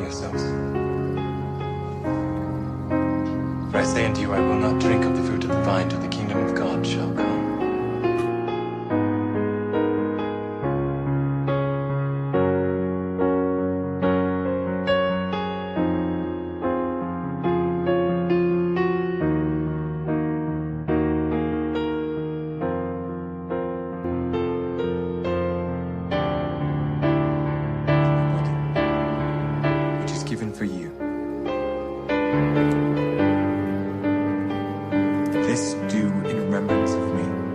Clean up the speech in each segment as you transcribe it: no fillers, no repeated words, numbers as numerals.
yourselves. For I say unto you, I will not drink of the fruit of the vine till the kingdom of God shall come. Which is given for you. This do in remembrance of me.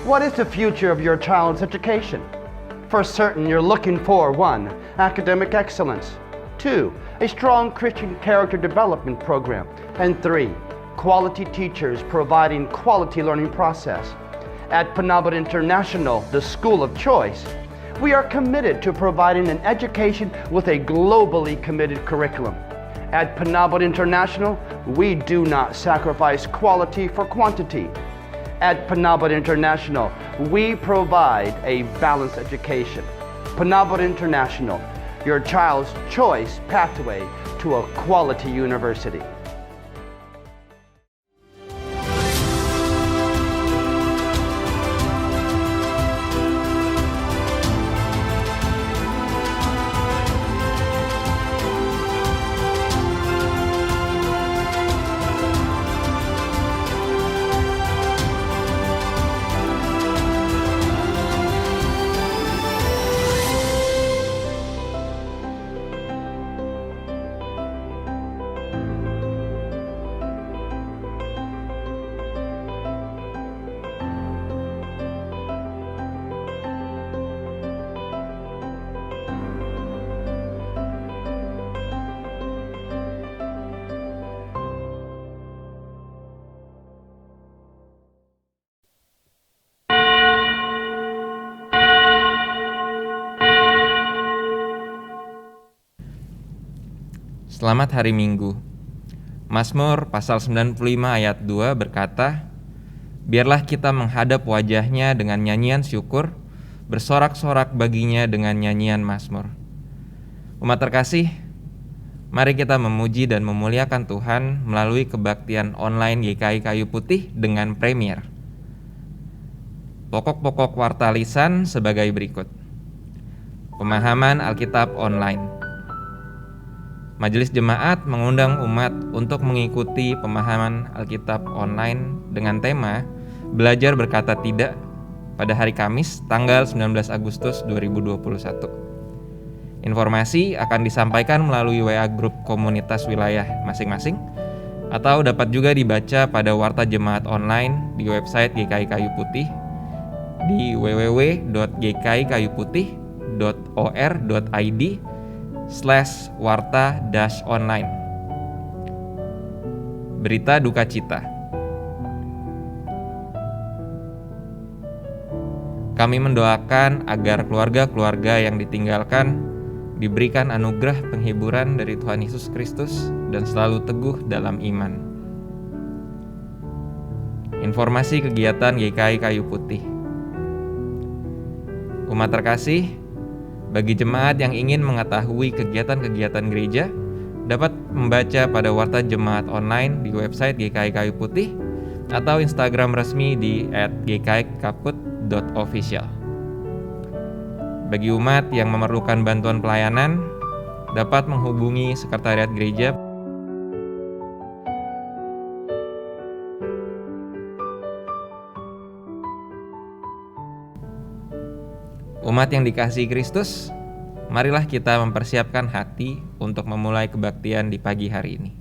What is the future of your child's education? For certain, you're looking for 1. Academic excellence, 2. A strong Christian character development program, and 3. Quality teachers providing quality learning process. At Penobot International, the school of choice, we are committed to providing an education with a globally committed curriculum. At Penobot International, we do not sacrifice quality for quantity. At Penobot International, we provide a balanced education. Penobot International, your child's choice pathway to a quality university. Selamat hari Minggu. Mazmur pasal 95 ayat 2 berkata, "Biarlah kita menghadap wajahnya dengan nyanyian syukur, bersorak-sorak baginya dengan nyanyian mazmur." Umat terkasih, mari kita memuji dan memuliakan Tuhan melalui kebaktian online GKI Kayu Putih dengan Premier. Pokok-pokok warta lisan sebagai berikut. Pemahaman Alkitab online. Majelis Jemaat mengundang umat untuk mengikuti pemahaman Alkitab online dengan tema Belajar Berkata Tidak pada hari Kamis tanggal 19 Agustus 2021. Informasi akan disampaikan melalui WA grup komunitas wilayah masing-masing atau dapat juga dibaca pada warta jemaat online di website GKI Kayu Putih di www.gkikayuputih.or.id/warta-online. Berita duka cita. Kami mendoakan agar keluarga-keluarga yang ditinggalkan diberikan anugerah penghiburan dari Tuhan Yesus Kristus dan selalu teguh dalam iman. Informasi kegiatan GKI Kayu Putih. Umat terkasih, bagi jemaat yang ingin mengetahui kegiatan-kegiatan gereja, dapat membaca pada warta jemaat online di website GKI Kayu Putih atau Instagram resmi di @gkikaput.official. Bagi umat yang memerlukan bantuan pelayanan, dapat menghubungi sekretariat gereja. Umat yang dikasihi Kristus, marilah kita mempersiapkan hati untuk memulai kebaktian di pagi hari ini.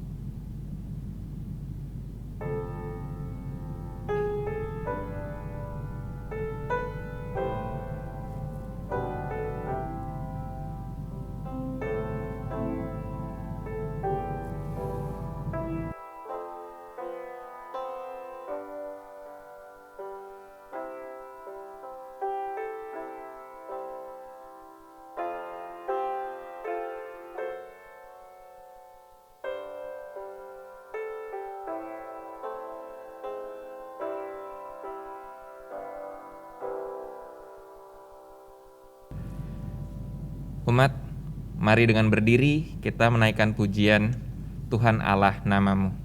Umat, mari dengan berdiri kita menaikkan pujian Tuhan Allah namamu.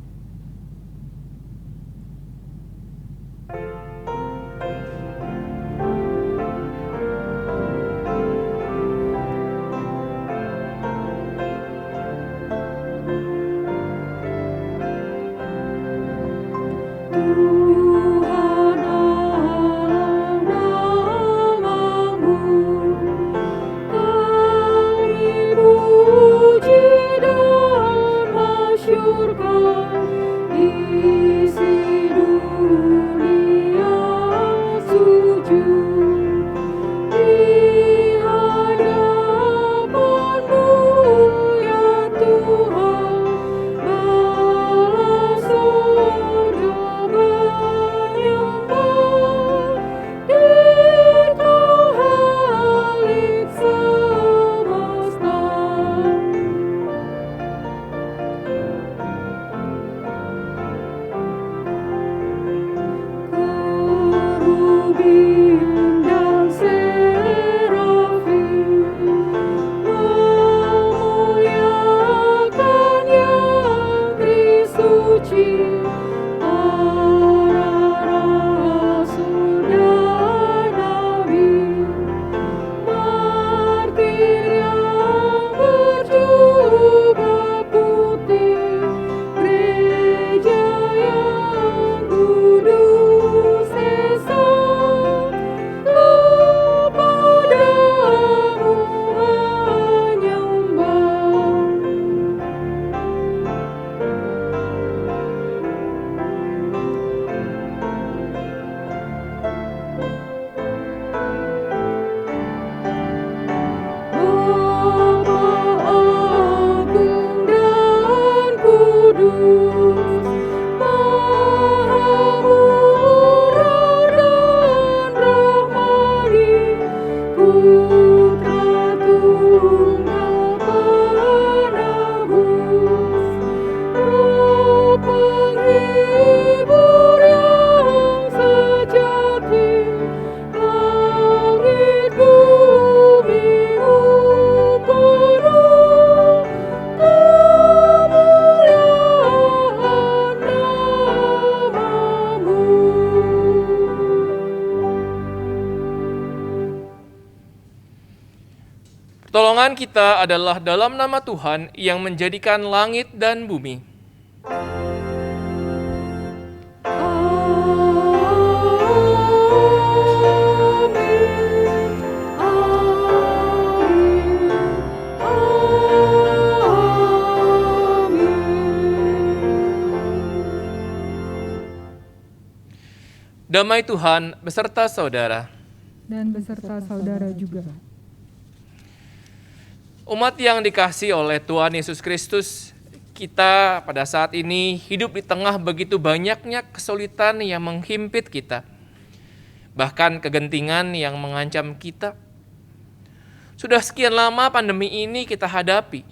Surga Pertolongan kita adalah dalam nama Tuhan yang menjadikan langit dan bumi. Damai Tuhan beserta saudara. Dan beserta saudara juga. Umat yang dikasihi oleh Tuhan Yesus Kristus, kita pada saat ini hidup di tengah begitu banyaknya kesulitan yang menghimpit kita. Bahkan kegentingan yang mengancam kita. Sudah sekian lama pandemi ini kita hadapi.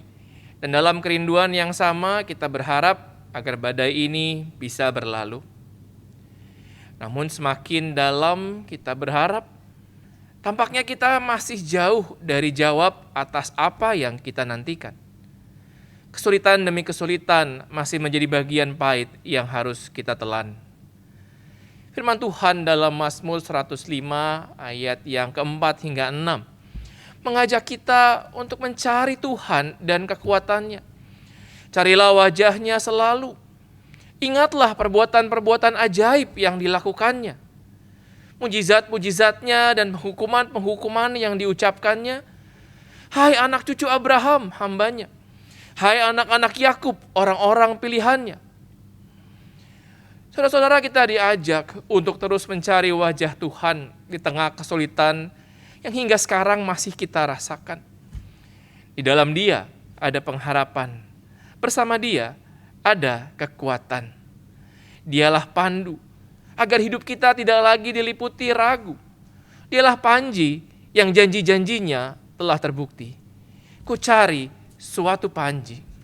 Dan dalam kerinduan yang sama kita berharap agar badai ini bisa berlalu. Namun semakin dalam kita berharap, tampaknya kita masih jauh dari jawab atas apa yang kita nantikan. Kesulitan demi kesulitan masih menjadi bagian pahit yang harus kita telan. Firman Tuhan dalam Mazmur 105 ayat yang keempat hingga 6 mengajak kita untuk mencari Tuhan dan kekuatannya. Carilah wajahnya selalu. Ingatlah perbuatan-perbuatan ajaib yang dilakukannya. Mujizat-mujizatnya dan penghukuman-penghukuman yang diucapkannya. Hai anak cucu Abraham, hambanya. Hai anak-anak Yakub, orang-orang pilihannya. Saudara-saudara, kita diajak untuk terus mencari wajah Tuhan di tengah kesulitan yang hingga sekarang masih kita rasakan. Di dalam Dia ada pengharapan. Bersama Dia ada kekuatan. Dialah pandu agar hidup kita tidak lagi diliputi ragu. Dialah panji yang janji-janjinya telah terbukti. Ku cari suatu panji.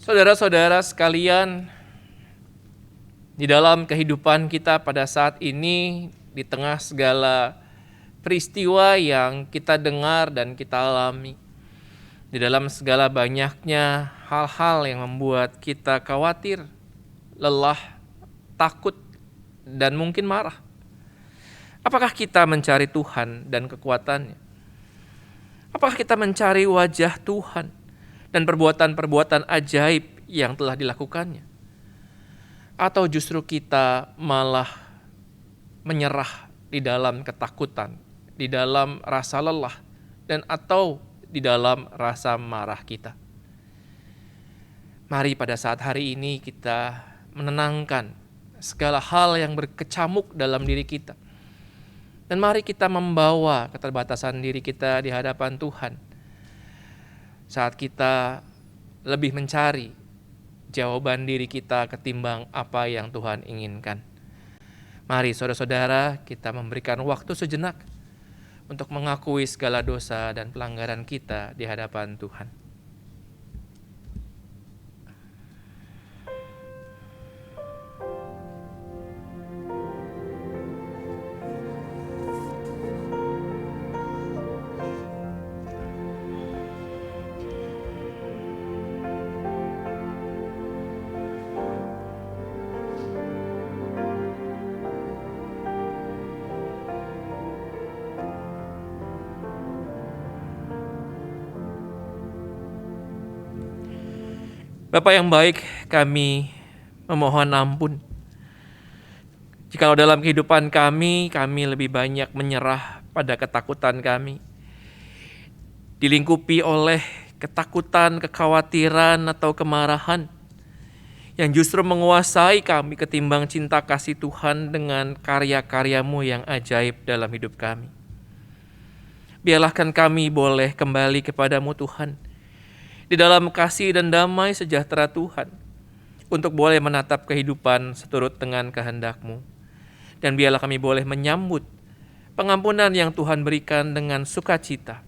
Saudara-saudara sekalian, di dalam kehidupan kita pada saat ini, di tengah segala peristiwa yang kita dengar dan kita alami, di dalam segala banyaknya hal-hal yang membuat kita khawatir, lelah, takut, dan mungkin marah. Apakah kita mencari Tuhan dan kekuatannya? Apakah kita mencari wajah Tuhan dan perbuatan-perbuatan ajaib yang telah dilakukannya? Atau justru kita malah menyerah di dalam ketakutan, di dalam rasa lelah, dan atau di dalam rasa marah kita? Mari pada saat hari ini kita menenangkan segala hal yang berkecamuk dalam diri kita. Dan mari kita membawa keterbatasan diri kita di hadapan Tuhan. saat kita lebih mencari jawaban diri kita ketimbang apa yang Tuhan inginkan. Mari saudara-saudara, kita memberikan waktu sejenak untuk mengakui segala dosa dan pelanggaran kita di hadapan Tuhan. Bapa yang baik, kami memohon ampun jikalau dalam kehidupan kami lebih banyak menyerah pada ketakutan kami, dilingkupi oleh ketakutan, kekhawatiran, atau kemarahan yang justru menguasai kami ketimbang cinta kasih Tuhan dengan karya-karya-Mu yang ajaib dalam hidup kami. Biarlah kami boleh kembali kepadamu Tuhan, di dalam kasih dan damai sejahtera Tuhan, untuk boleh menatap kehidupan seturut dengan kehendak-Mu. Dan biarlah kami boleh menyambut pengampunan yang Tuhan berikan dengan sukacita.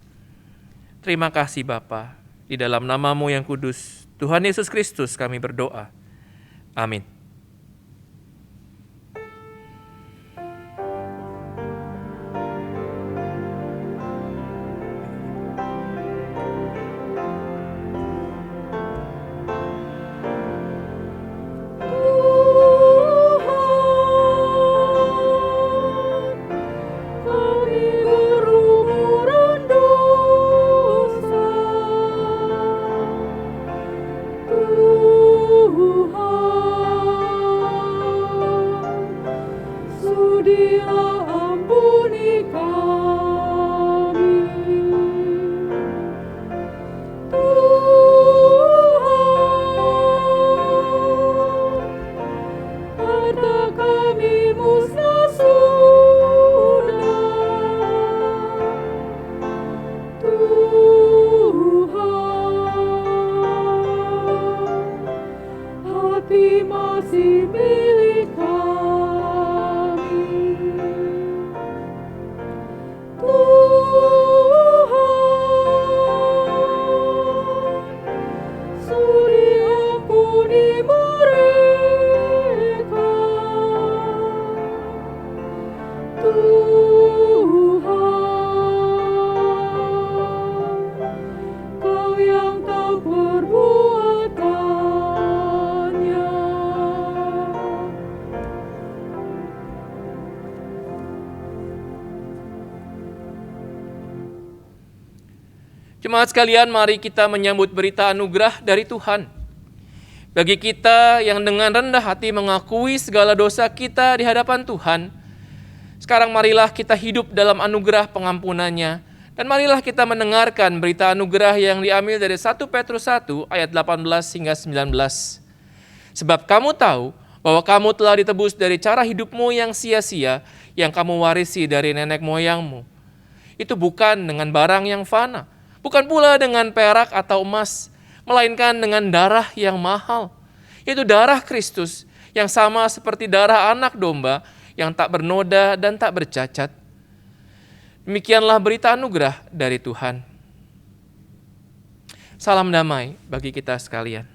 Terima kasih Bapa, di dalam nama-Mu yang kudus, Tuhan Yesus Kristus kami berdoa. Amin. Jemaat sekalian, mari kita menyambut berita anugerah dari Tuhan. Bagi kita yang dengan rendah hati mengakui segala dosa kita di hadapan Tuhan, sekarang marilah kita hidup dalam anugerah pengampunannya, dan marilah kita mendengarkan berita anugerah yang diambil dari 1 Petrus 1 ayat 18 hingga 19. Sebab kamu tahu bahwa kamu telah ditebus dari cara hidupmu yang sia-sia, yang kamu warisi dari nenek moyangmu. Itu bukan dengan barang yang fana, bukan pula dengan perak atau emas, melainkan dengan darah yang mahal, yaitu darah Kristus yang sama seperti darah anak domba yang tak bernoda dan tak bercacat. Demikianlah berita anugerah dari Tuhan. Salam damai bagi kita sekalian.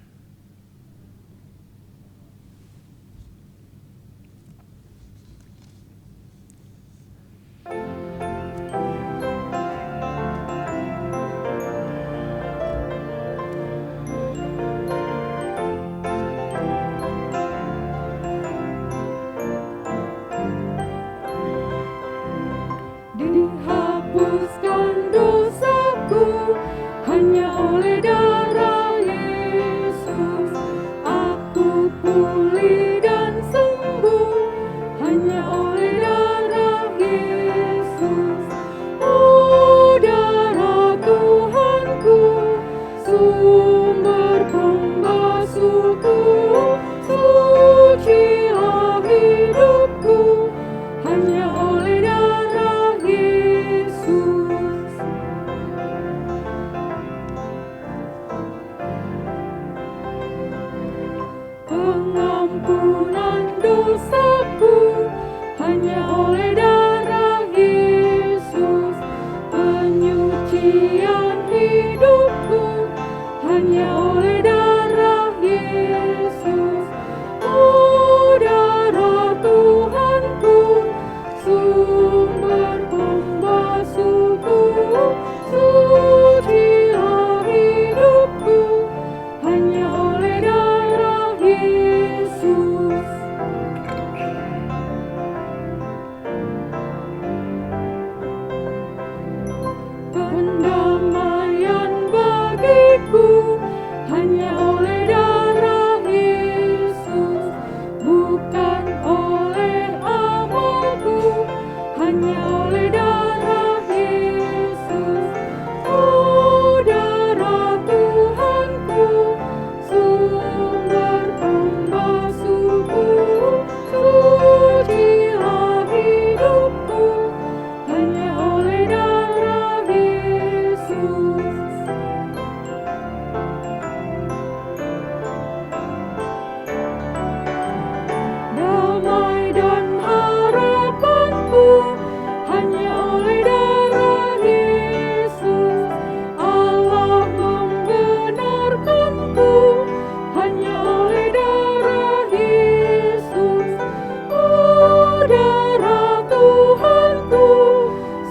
Dihapuskan dosaku hanya oleh darah Yesus. hanya oleh darah Yesus. Oh, darah Tuhanku, sumber pembasuhku, sucilah hidupku, hanya oleh darah Yesus. Damai dan harapanku hanya oleh darah Yesus. Allah membenarkanku hanya oleh darah Yesus. Oh, darah Tuhanku,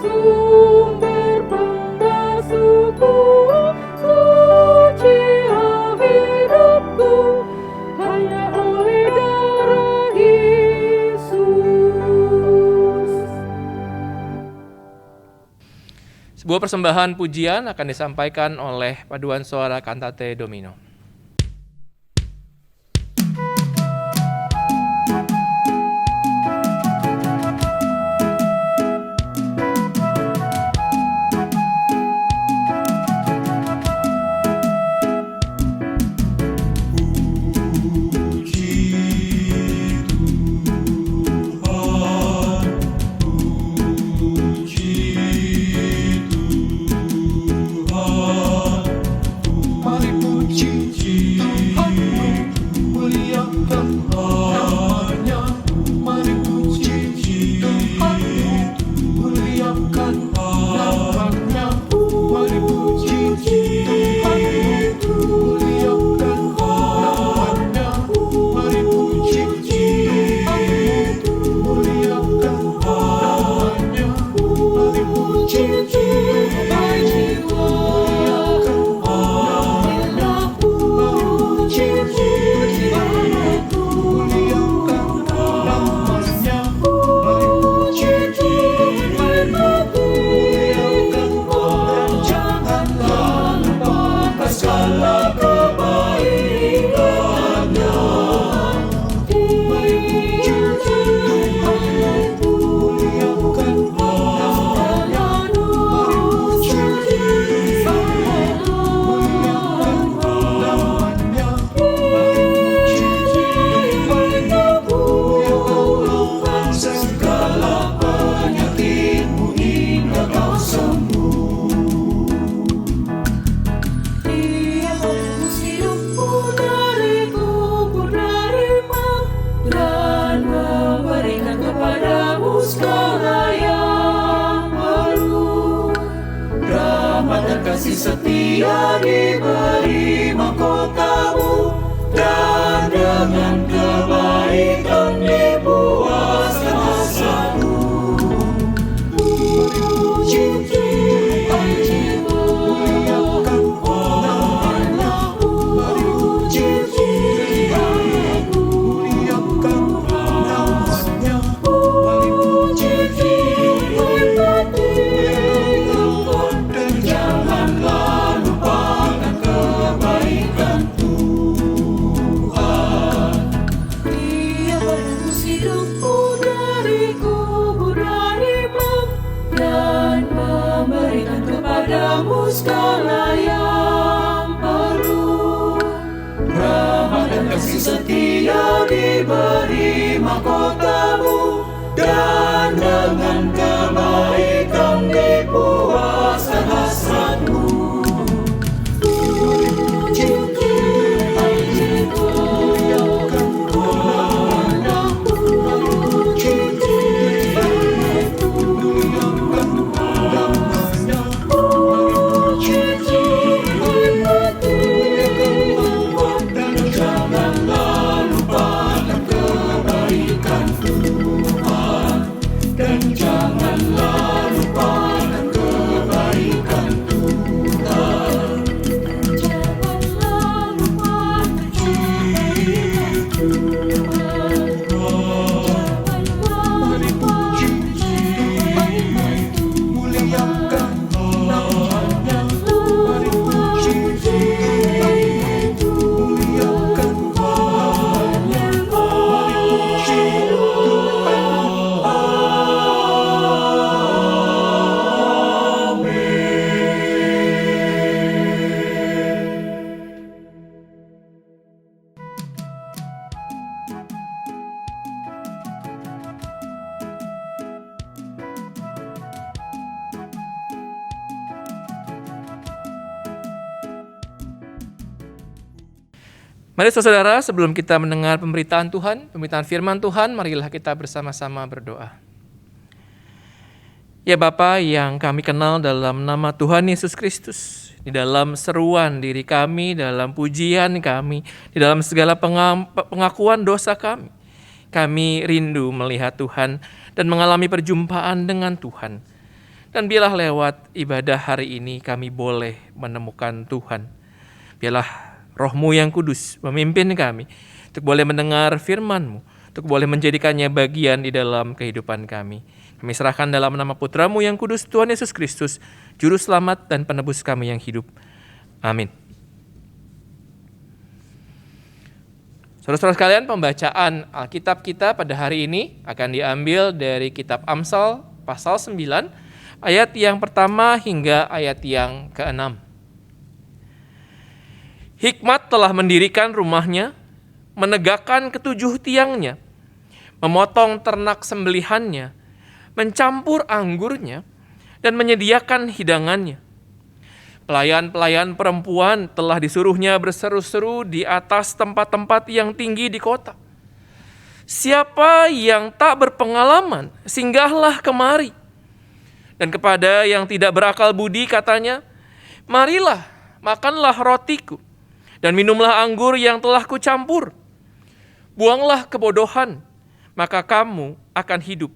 sumber pembasuhku, sucilah hidupku, hanya oleh darah Yesus. Sebuah persembahan pujian akan disampaikan oleh paduan suara Cantate Domino. Mari puji Tuhanmu, muliakan namanya. Mari puji Tuhanmu, muliakan namanya. Mari puji Tuhanmu, muliakan namanya. Mari puji Tuhanmu, muliakan namanya. Mari puji setia diberi mahkotamu, dan dengan kebaikan dipuaskan hasratmu. Puji Tuhan, muliakan namanya. Puji Tuhan, muliakan namanya. Puji Tuhan, dan janganlah lupakan kebaikan Tuhan. Dia menebus hidupku dari kubur rahimah, dan memberikan kepadamu segala yang perlu. Rahmat dan kasih setia diberi mahkotamu, dan dengan kebaikan dipuaskan hasratmu. Puji Tuhan, muliakan namanya. Puji Tuhan, muliakan namanya. Puji Tuhan, muliakan, dan janganlah lupakan kebaikan Tuhan. Mari saudara, sebelum kita mendengar pemberitaan Tuhan, pemberitaan firman Tuhan, marilah kita bersama-sama berdoa. Ya Bapa yang kami kenal dalam nama Tuhan Yesus Kristus, di dalam seruan diri kami, dalam pujian kami, di dalam segala pengakuan dosa kami rindu melihat Tuhan dan mengalami perjumpaan dengan Tuhan. Dan biarlah lewat ibadah hari ini kami boleh menemukan Tuhan. Biarlah Roh-Mu yang kudus memimpin kami untuk boleh mendengar firman-Mu, untuk boleh menjadikannya bagian di dalam kehidupan kami. Kami serahkan dalam nama Putra-Mu yang kudus, Tuhan Yesus Kristus, Juru Selamat dan Penebus kami yang hidup. Amin. Saudara-saudara sekalian, pembacaan Alkitab kita pada hari ini akan diambil dari kitab Amsal pasal 9, ayat yang pertama hingga ayat yang ke-6. Hikmat telah mendirikan rumahnya, menegakkan ketujuh tiangnya, memotong ternak sembelihannya, mencampur anggurnya, dan menyediakan hidangannya. Pelayan-pelayan perempuan telah disuruhnya berseru-seru di atas tempat-tempat yang tinggi di kota. Siapa yang tak berpengalaman, singgahlah kemari. Dan kepada yang tidak berakal budi katanya, marilah, makanlah rotiku, dan minumlah anggur yang telah kucampur. Buanglah kebodohan, maka kamu akan hidup.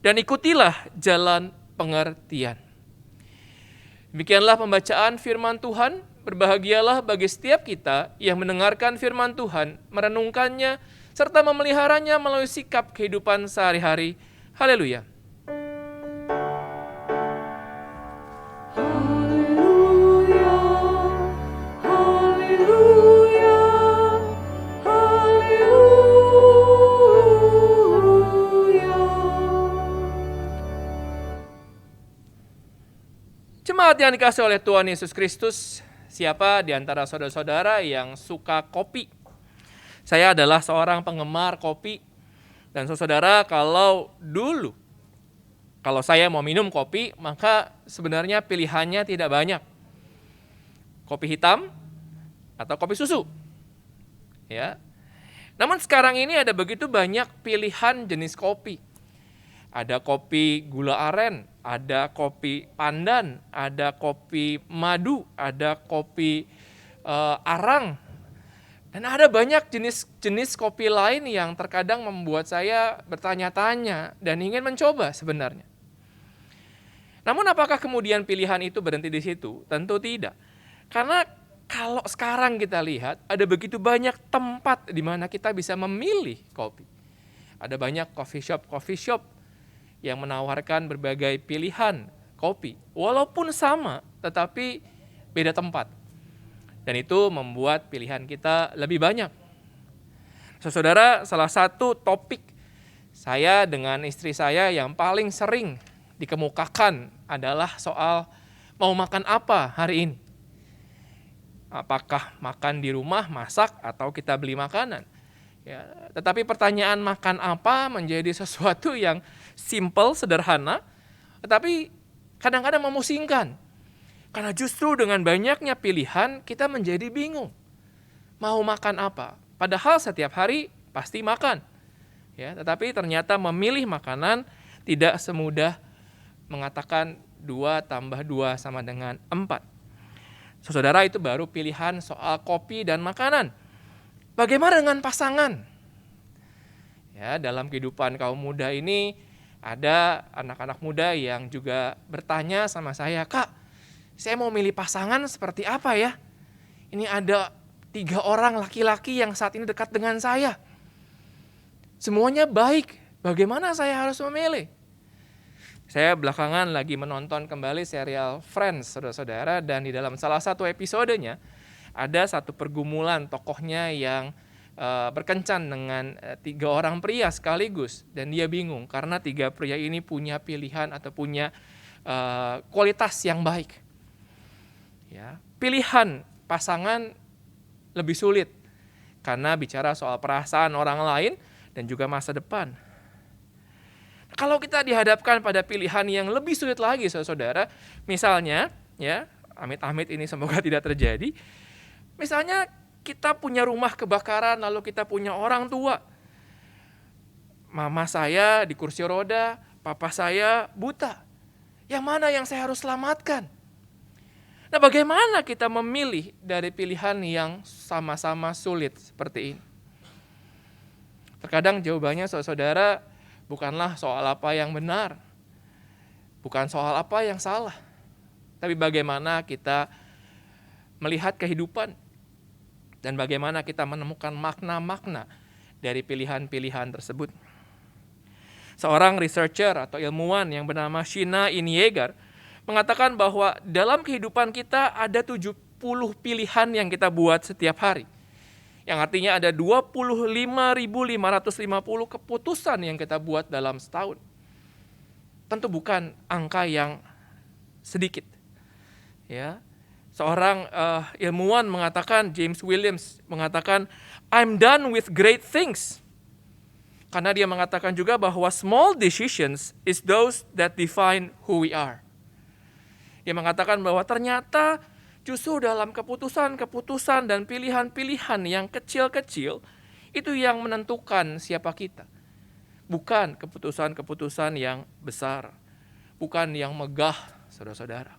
Dan ikutilah jalan pengertian. Demikianlah pembacaan firman Tuhan. Berbahagialah bagi setiap kita yang mendengarkan firman Tuhan, merenungkannya, serta memeliharanya melalui sikap kehidupan sehari-hari. Haleluya. Jemaat yang dikasihi oleh Tuhan Yesus Kristus, siapa di antara saudara-saudara yang suka kopi? Saya adalah seorang penggemar kopi. Dan saudara, kalau saya mau minum kopi, maka sebenarnya pilihannya tidak banyak. Kopi hitam atau kopi susu. Ya. Namun sekarang ini ada begitu banyak pilihan jenis kopi. Ada kopi gula aren, ada kopi pandan, ada kopi madu, ada kopi arang. Dan ada banyak jenis kopi lain yang terkadang membuat saya bertanya-tanya dan ingin mencoba sebenarnya. Namun apakah kemudian pilihan itu berhenti di situ? Tentu tidak. Karena kalau sekarang kita lihat, ada begitu banyak tempat di mana kita bisa memilih kopi. Ada banyak coffee shop yang menawarkan berbagai pilihan kopi. Walaupun sama, tetapi beda tempat. Dan itu membuat pilihan kita lebih banyak. Saudara, salah satu topik saya dengan istri saya yang paling sering dikemukakan adalah soal mau makan apa hari ini. Apakah makan di rumah, masak, atau kita beli makanan. Ya, tetapi pertanyaan makan apa menjadi sesuatu yang simple, sederhana, tetapi kadang-kadang memusingkan. Karena justru dengan banyaknya pilihan, kita menjadi bingung. Mau makan apa? Padahal setiap hari pasti makan. Ya, tetapi ternyata memilih makanan tidak semudah mengatakan 2 tambah 2 sama dengan 4. Saudara, itu baru pilihan soal kopi dan makanan. Bagaimana dengan pasangan? Ya, dalam kehidupan kaum muda ini ada anak-anak muda yang juga bertanya sama saya, "Kak, saya mau milih pasangan seperti apa ya? Ini ada 3 orang laki-laki yang saat ini dekat dengan saya. Semuanya baik, bagaimana saya harus memilih?" Saya belakangan lagi menonton kembali serial Friends, saudara-saudara, dan di dalam salah satu episodenya ada satu pergumulan tokohnya yang berkencan dengan 3 orang pria sekaligus, dan dia bingung karena 3 pria ini punya pilihan atau punya kualitas yang baik. Ya, pilihan pasangan lebih sulit karena bicara soal perasaan orang lain dan juga masa depan. Kalau kita dihadapkan pada pilihan yang lebih sulit lagi, saudara, misalnya, ya, amit-amit ini semoga tidak terjadi. Misalnya kita punya rumah kebakaran, lalu kita punya orang tua. Mama saya di kursi roda, papa saya buta. Yang mana yang saya harus selamatkan? Nah, bagaimana kita memilih dari pilihan yang sama-sama sulit seperti ini? Terkadang jawabannya saudara bukanlah soal apa yang benar, bukan soal apa yang salah, tapi bagaimana kita melihat kehidupan dan bagaimana kita menemukan makna-makna dari pilihan-pilihan tersebut. Seorang researcher atau ilmuwan yang bernama Sheena Iyengar mengatakan bahwa dalam kehidupan kita ada 70 pilihan yang kita buat setiap hari. Yang artinya ada 25.550 keputusan yang kita buat dalam setahun. Tentu bukan angka yang sedikit. Ya. Seorang ilmuwan mengatakan, James Williams mengatakan, I'm done with great things. Karena dia mengatakan juga bahwa small decisions is those that define who we are. Dia mengatakan bahwa ternyata justru dalam keputusan-keputusan dan pilihan-pilihan yang kecil-kecil itu yang menentukan siapa kita. Bukan keputusan-keputusan yang besar. Bukan yang megah, saudara-saudara.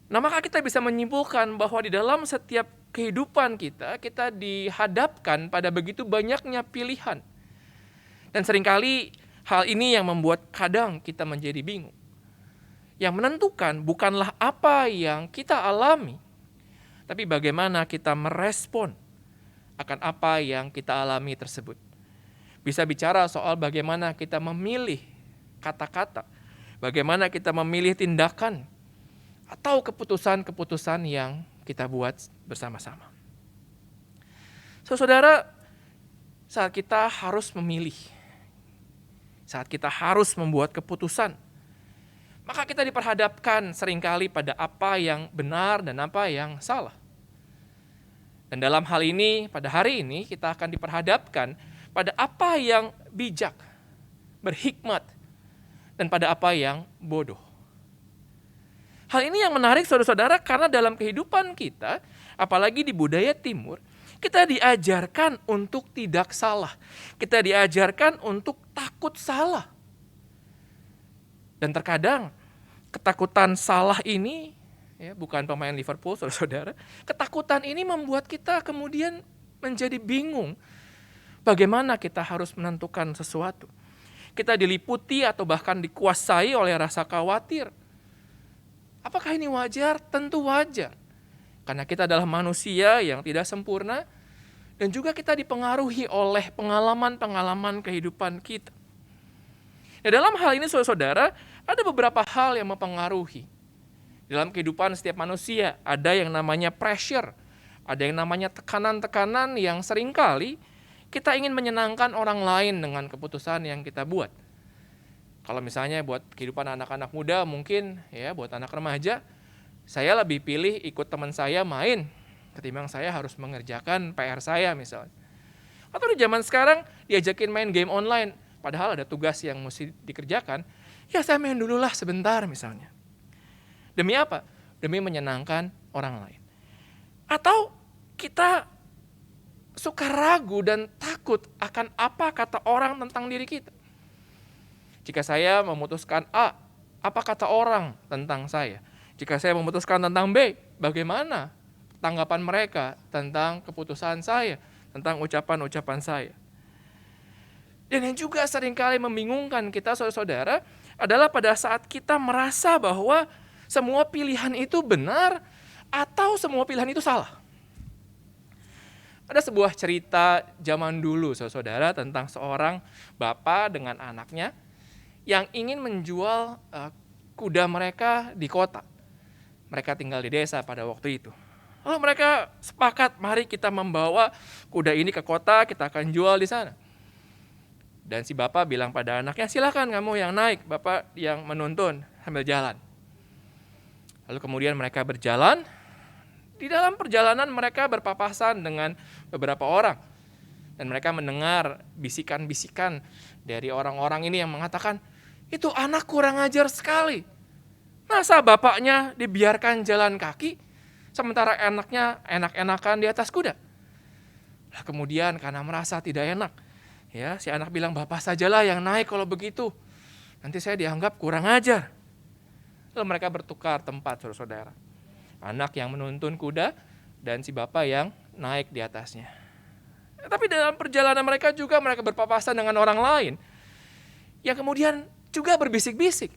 Nah, maka kita bisa menyimpulkan bahwa di dalam setiap kehidupan kita, kita dihadapkan pada begitu banyaknya pilihan. Dan seringkali hal ini yang membuat kadang kita menjadi bingung. Yang menentukan bukanlah apa yang kita alami, tapi bagaimana kita merespon akan apa yang kita alami tersebut. Bisa bicara soal bagaimana kita memilih kata-kata, bagaimana kita memilih tindakan, atau keputusan-keputusan yang kita buat bersama-sama. Saudara, saat kita harus memilih, saat kita harus membuat keputusan, maka kita diperhadapkan seringkali pada apa yang benar dan apa yang salah. Dan dalam hal ini, pada hari ini kita akan diperhadapkan pada apa yang bijak, berhikmat, dan pada apa yang bodoh. Hal ini yang menarik saudara-saudara karena dalam kehidupan kita, apalagi di budaya timur, kita diajarkan untuk tidak salah. Kita diajarkan untuk takut salah. Dan terkadang ketakutan salah ini, ya, bukan pemain Liverpool saudara-saudara, ketakutan ini membuat kita kemudian menjadi bingung bagaimana kita harus menentukan sesuatu. Kita diliputi atau bahkan dikuasai oleh rasa khawatir. Apakah ini wajar? Tentu wajar. Karena kita adalah manusia yang tidak sempurna dan juga kita dipengaruhi oleh pengalaman-pengalaman kehidupan kita. Nah, dalam hal ini saudara-saudara, ada beberapa hal yang mempengaruhi. Dalam kehidupan setiap manusia ada yang namanya pressure, ada yang namanya tekanan-tekanan yang seringkali kita ingin menyenangkan orang lain dengan keputusan yang kita buat. Kalau misalnya buat kehidupan anak-anak muda, mungkin ya buat anak remaja, saya lebih pilih ikut teman saya main ketimbang saya harus mengerjakan PR saya misalnya. Atau di zaman sekarang diajakin main game online, padahal ada tugas yang mesti dikerjakan, ya saya main dulu lah sebentar misalnya. Demi apa? Demi menyenangkan orang lain. Atau kita suka ragu dan takut akan apa kata orang tentang diri kita. Jika saya memutuskan A, apa kata orang tentang saya? Jika saya memutuskan tentang B, bagaimana tanggapan mereka tentang keputusan saya, tentang ucapan-ucapan saya? Dan yang juga seringkali membingungkan kita saudara-saudara adalah pada saat kita merasa bahwa semua pilihan itu benar atau semua pilihan itu salah. Ada sebuah cerita zaman dulu saudara-saudara tentang seorang bapak dengan anaknya yang ingin menjual kuda mereka di kota. Mereka tinggal di desa pada waktu itu. Lalu mereka sepakat, mari kita membawa kuda ini ke kota, kita akan jual di sana. Dan si bapak bilang pada anaknya, silakan kamu yang naik, bapak yang menuntun sambil jalan. Lalu kemudian mereka berjalan. Di dalam perjalanan mereka berpapasan dengan beberapa orang. Dan mereka mendengar bisikan-bisikan dari orang-orang ini yang mengatakan, itu anak kurang ajar sekali. Masa bapaknya dibiarkan jalan kaki, sementara enak-enakan di atas kuda. Lah kemudian karena merasa tidak enak, ya si anak bilang, "Bapak sajalah yang naik kalau begitu. Nanti saya dianggap kurang ajar." Lalu mereka bertukar tempat, saudara-saudara. Anak yang menuntun kuda dan si bapak yang naik di atasnya. Tapi dalam perjalanan mereka juga mereka berpapasan dengan orang lain yang kemudian juga berbisik-bisik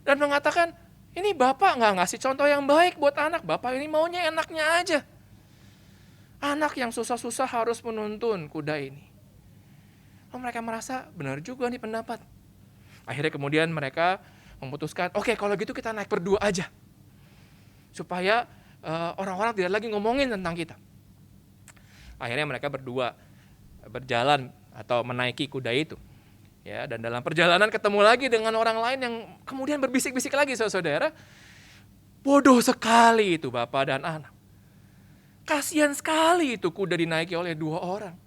dan mengatakan, "Ini bapak nggak ngasih contoh yang baik buat anak. Bapak ini maunya enaknya aja. Anak yang susah-susah harus menuntun kuda ini." Lalu mereka merasa benar juga nih pendapat. Akhirnya kemudian mereka memutuskan, "Oke, kalau gitu kita naik berdua aja. Supaya orang-orang tidak lagi ngomongin tentang kita." Akhirnya mereka berdua berjalan atau menaiki kuda itu. Ya, dan dalam perjalanan ketemu lagi dengan orang lain yang kemudian berbisik-bisik lagi, saudara. Bodoh sekali itu bapak dan anak. Kasihan sekali itu kuda dinaiki oleh 2 orang.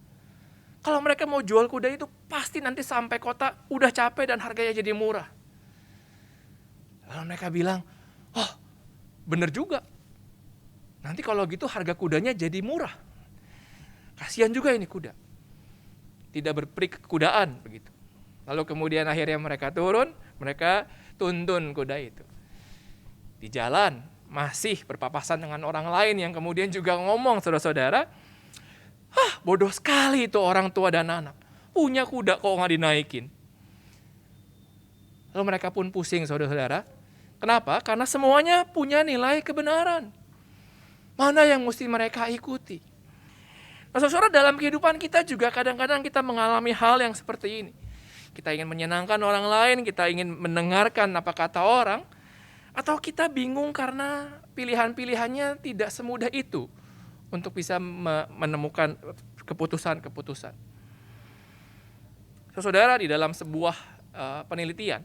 Kalau mereka mau jual kuda itu pasti nanti sampai kota udah capek dan harganya jadi murah. Lalu mereka bilang, "Oh, bener juga. Nanti kalau gitu harga kudanya jadi murah. Kasihan juga ini kuda. Tidak berperik kekudaan," begitu. Lalu kemudian akhirnya mereka turun, mereka tuntun kuda itu. Di jalan masih berpapasan dengan orang lain yang kemudian juga ngomong, saudara-saudara, bodoh sekali itu orang tua dan anak. Punya kuda kok nggak dinaikin. Lalu mereka pun pusing, saudara-saudara. Kenapa? Karena semuanya punya nilai kebenaran. Mana yang mesti mereka ikuti? Nah, saudara, dalam kehidupan kita juga kadang-kadang kita mengalami hal yang seperti ini. Kita ingin menyenangkan orang lain, kita ingin mendengarkan apa kata orang, atau kita bingung karena pilihan-pilihannya tidak semudah itu untuk bisa menemukan keputusan-keputusan. Saudara, di dalam sebuah penelitian,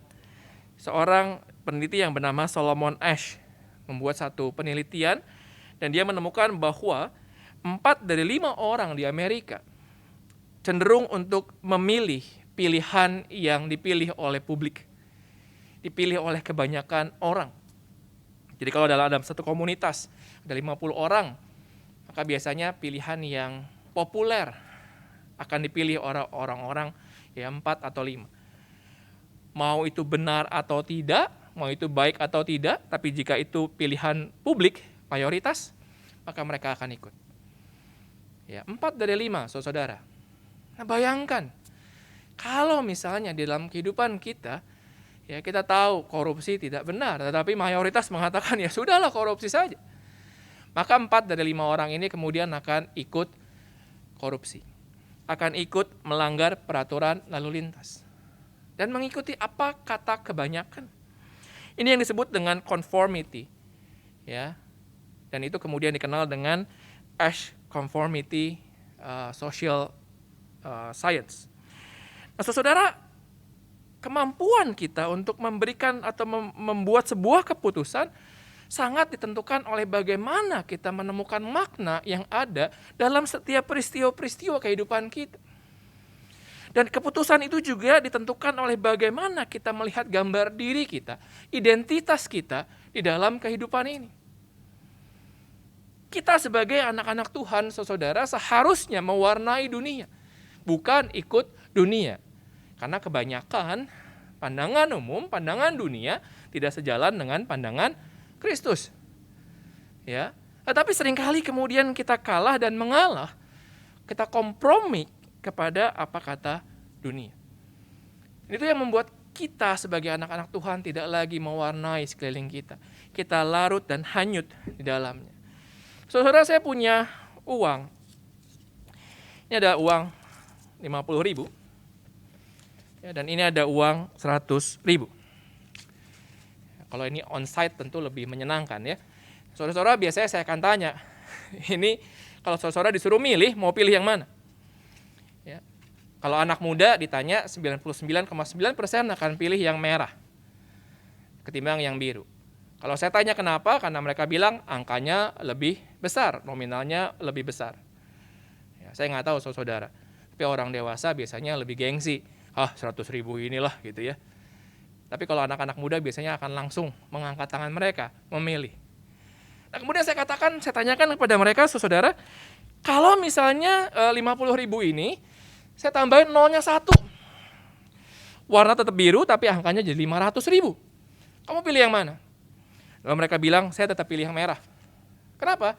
seorang peneliti yang bernama Solomon Asch membuat satu penelitian dan dia menemukan bahwa 4 dari 5 orang di Amerika cenderung untuk memilih pilihan yang dipilih oleh publik, dipilih oleh kebanyakan orang. Jadi kalau dalam satu komunitas ada 50 orang, maka biasanya pilihan yang populer akan dipilih orang-orang ya 4 atau 5. Mau itu benar atau tidak, mau itu baik atau tidak, tapi jika itu pilihan publik, mayoritas, maka mereka akan ikut. Ya, 4 dari 5, saudara. Nah, bayangkan, kalau misalnya di dalam kehidupan kita, ya kita tahu korupsi tidak benar, tetapi mayoritas mengatakan ya sudahlah korupsi saja. Maka 4 dari 5 orang ini kemudian akan ikut korupsi. Akan ikut melanggar peraturan lalu lintas. Dan mengikuti apa kata kebanyakan. Ini yang disebut dengan conformity. Ya. Dan itu kemudian dikenal dengan Asch Conformity Social Science. Nah, saudara, kemampuan kita untuk memberikan atau membuat sebuah keputusan sangat ditentukan oleh bagaimana kita menemukan makna yang ada dalam setiap peristiwa-peristiwa kehidupan kita. Dan keputusan itu juga ditentukan oleh bagaimana kita melihat gambar diri kita, identitas kita di dalam kehidupan ini. Kita sebagai anak-anak Tuhan, saudara, seharusnya mewarnai dunia, bukan ikut dunia. Karena kebanyakan pandangan umum, pandangan dunia tidak sejalan dengan pandangan Kristus. Ya. Tetapi seringkali kemudian kita kalah dan mengalah, kita kompromi kepada apa kata dunia. Itu yang membuat kita sebagai anak-anak Tuhan tidak lagi mewarnai sekeliling kita. Kita larut dan hanyut di dalamnya. Saudara, saya punya uang. Ini ada uang 50.000. Ya, dan ini ada uang 100.000. Kalau ini on-site tentu lebih menyenangkan ya. Saudara-saudara, biasanya saya akan tanya, ini kalau saudara disuruh milih, mau pilih yang mana? Ya. Kalau anak muda ditanya 99,9% akan pilih yang merah ketimbang yang biru. Kalau saya tanya kenapa, karena mereka bilang angkanya lebih besar, nominalnya lebih besar. Ya, saya nggak tahu saudara, tapi orang dewasa biasanya lebih gengsi, 100.000 inilah gitu ya. Tapi kalau anak-anak muda biasanya akan langsung mengangkat tangan mereka, memilih. Nah, kemudian saya tanyakan kepada mereka, saudara, kalau misalnya 50.000 ini, saya tambahin nolnya 1. Warna tetap biru, tapi angkanya jadi 500.000. Kamu pilih yang mana? Lalu mereka bilang, saya tetap pilih yang merah. Kenapa?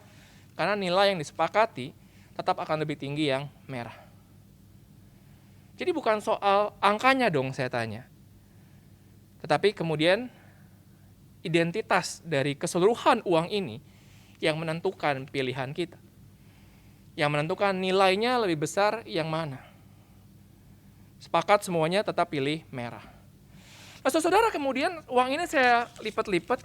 Karena nilai yang disepakati tetap akan lebih tinggi yang merah. Jadi bukan soal angkanya dong saya tanya. Tetapi kemudian identitas dari keseluruhan uang ini yang menentukan pilihan kita. Yang menentukan nilainya lebih besar yang mana. Sepakat semuanya tetap pilih merah. Nah, saudara, kemudian uang ini saya lipat-lipat,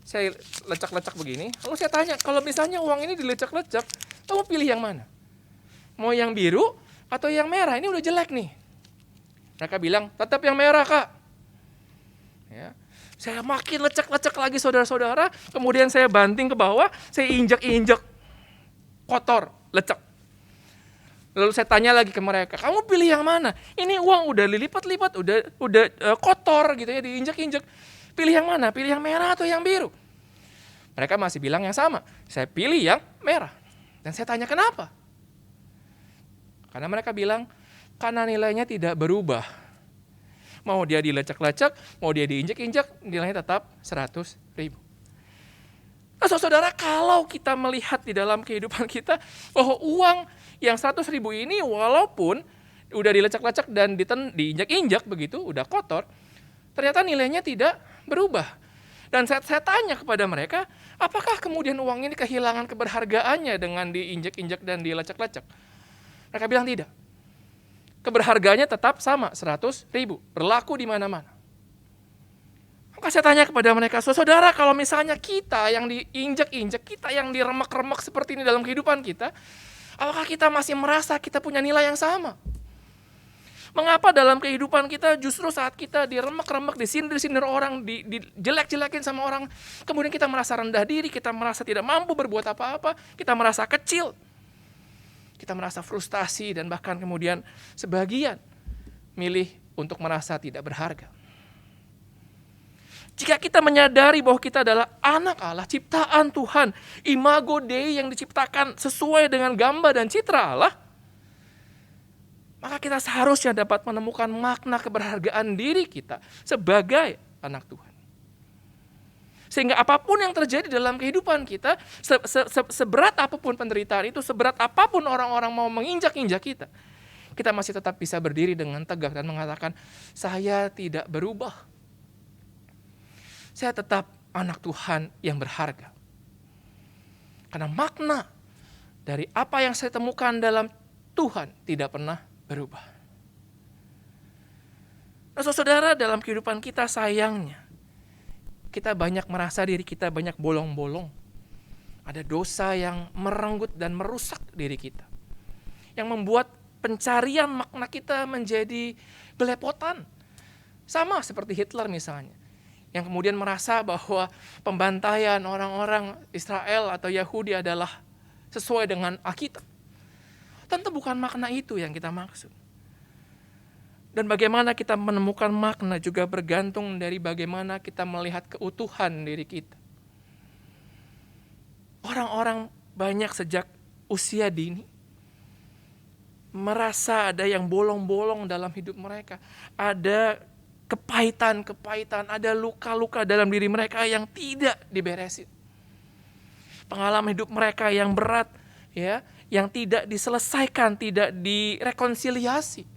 saya lecak-lecak begini. Lalu saya tanya, kalau misalnya uang ini dilecak-lecak, kamu pilih yang mana? Mau yang biru atau yang merah? Ini udah jelek nih. Mereka bilang, tetap yang merah, Kak. Ya. Saya makin lecak-lecak lagi, saudara-saudara. Kemudian saya banting ke bawah, saya injak-injak. Kotor, lecak. Lalu saya tanya lagi ke mereka, kamu pilih yang mana? Ini uang udah dilipat-lipat, udah kotor gitu ya, diinjak-injak. Pilih yang mana? Pilih yang merah atau yang biru? Mereka masih bilang yang sama. Saya pilih yang merah. Dan saya tanya kenapa? Karena mereka bilang, karena nilainya tidak berubah. Mau dia dilecak-lecak, mau dia diinjak-injak, nilainya tetap 100.000. Nah, saudara, kalau kita melihat di dalam kehidupan kita bahwa uang yang 100.000 ini walaupun udah dilecak-lecak dan diinjak-injak begitu, udah kotor, ternyata nilainya tidak berubah. Dan saya tanya kepada mereka, apakah kemudian uang ini kehilangan keberhargaannya dengan diinjak-injak dan dilecak-lecak? Mereka bilang tidak. Keberhargaannya tetap sama, 100.000, berlaku di mana-mana. Maka saya tanya kepada mereka, saudara, kalau misalnya kita yang diinjak-injak, kita yang diremek-remek seperti ini dalam kehidupan kita, apakah kita masih merasa kita punya nilai yang sama? Mengapa dalam kehidupan kita justru saat kita diremek-remek, disindir-sindir orang, dijelek-jelekin sama orang, kemudian kita merasa rendah diri, kita merasa tidak mampu berbuat apa-apa, kita merasa kecil, kita merasa frustasi dan bahkan kemudian sebagian milih untuk merasa tidak berharga. Jika kita menyadari bahwa kita adalah anak Allah, ciptaan Tuhan, imago Dei yang diciptakan sesuai dengan gambar dan citra Allah, maka kita seharusnya dapat menemukan makna keberhargaan diri kita sebagai anak Tuhan. Sehingga apapun yang terjadi dalam kehidupan kita, seberat apapun penderitaan itu, seberat apapun orang-orang mau menginjak-injak kita, kita masih tetap bisa berdiri dengan tegak dan mengatakan, saya tidak berubah. Saya tetap anak Tuhan yang berharga. Karena makna dari apa yang saya temukan dalam Tuhan tidak pernah berubah. Nah, saudara, dalam kehidupan kita sayangnya, kita banyak merasa diri kita banyak bolong-bolong. Ada dosa yang merenggut dan merusak diri kita. Yang membuat pencarian makna kita menjadi belepotan. Sama seperti Hitler misalnya. Yang kemudian merasa bahwa pembantaian orang-orang Israel atau Yahudi adalah sesuai dengan Alkitab. Tentu bukan makna itu yang kita maksud. Dan bagaimana kita menemukan makna juga bergantung dari bagaimana kita melihat keutuhan diri kita. Orang-orang banyak sejak usia dini merasa ada yang bolong-bolong dalam hidup mereka. Ada kepahitan, ada luka-luka dalam diri mereka yang tidak diberesin. Pengalaman hidup mereka yang berat, ya, yang tidak diselesaikan, tidak direkonsiliasi,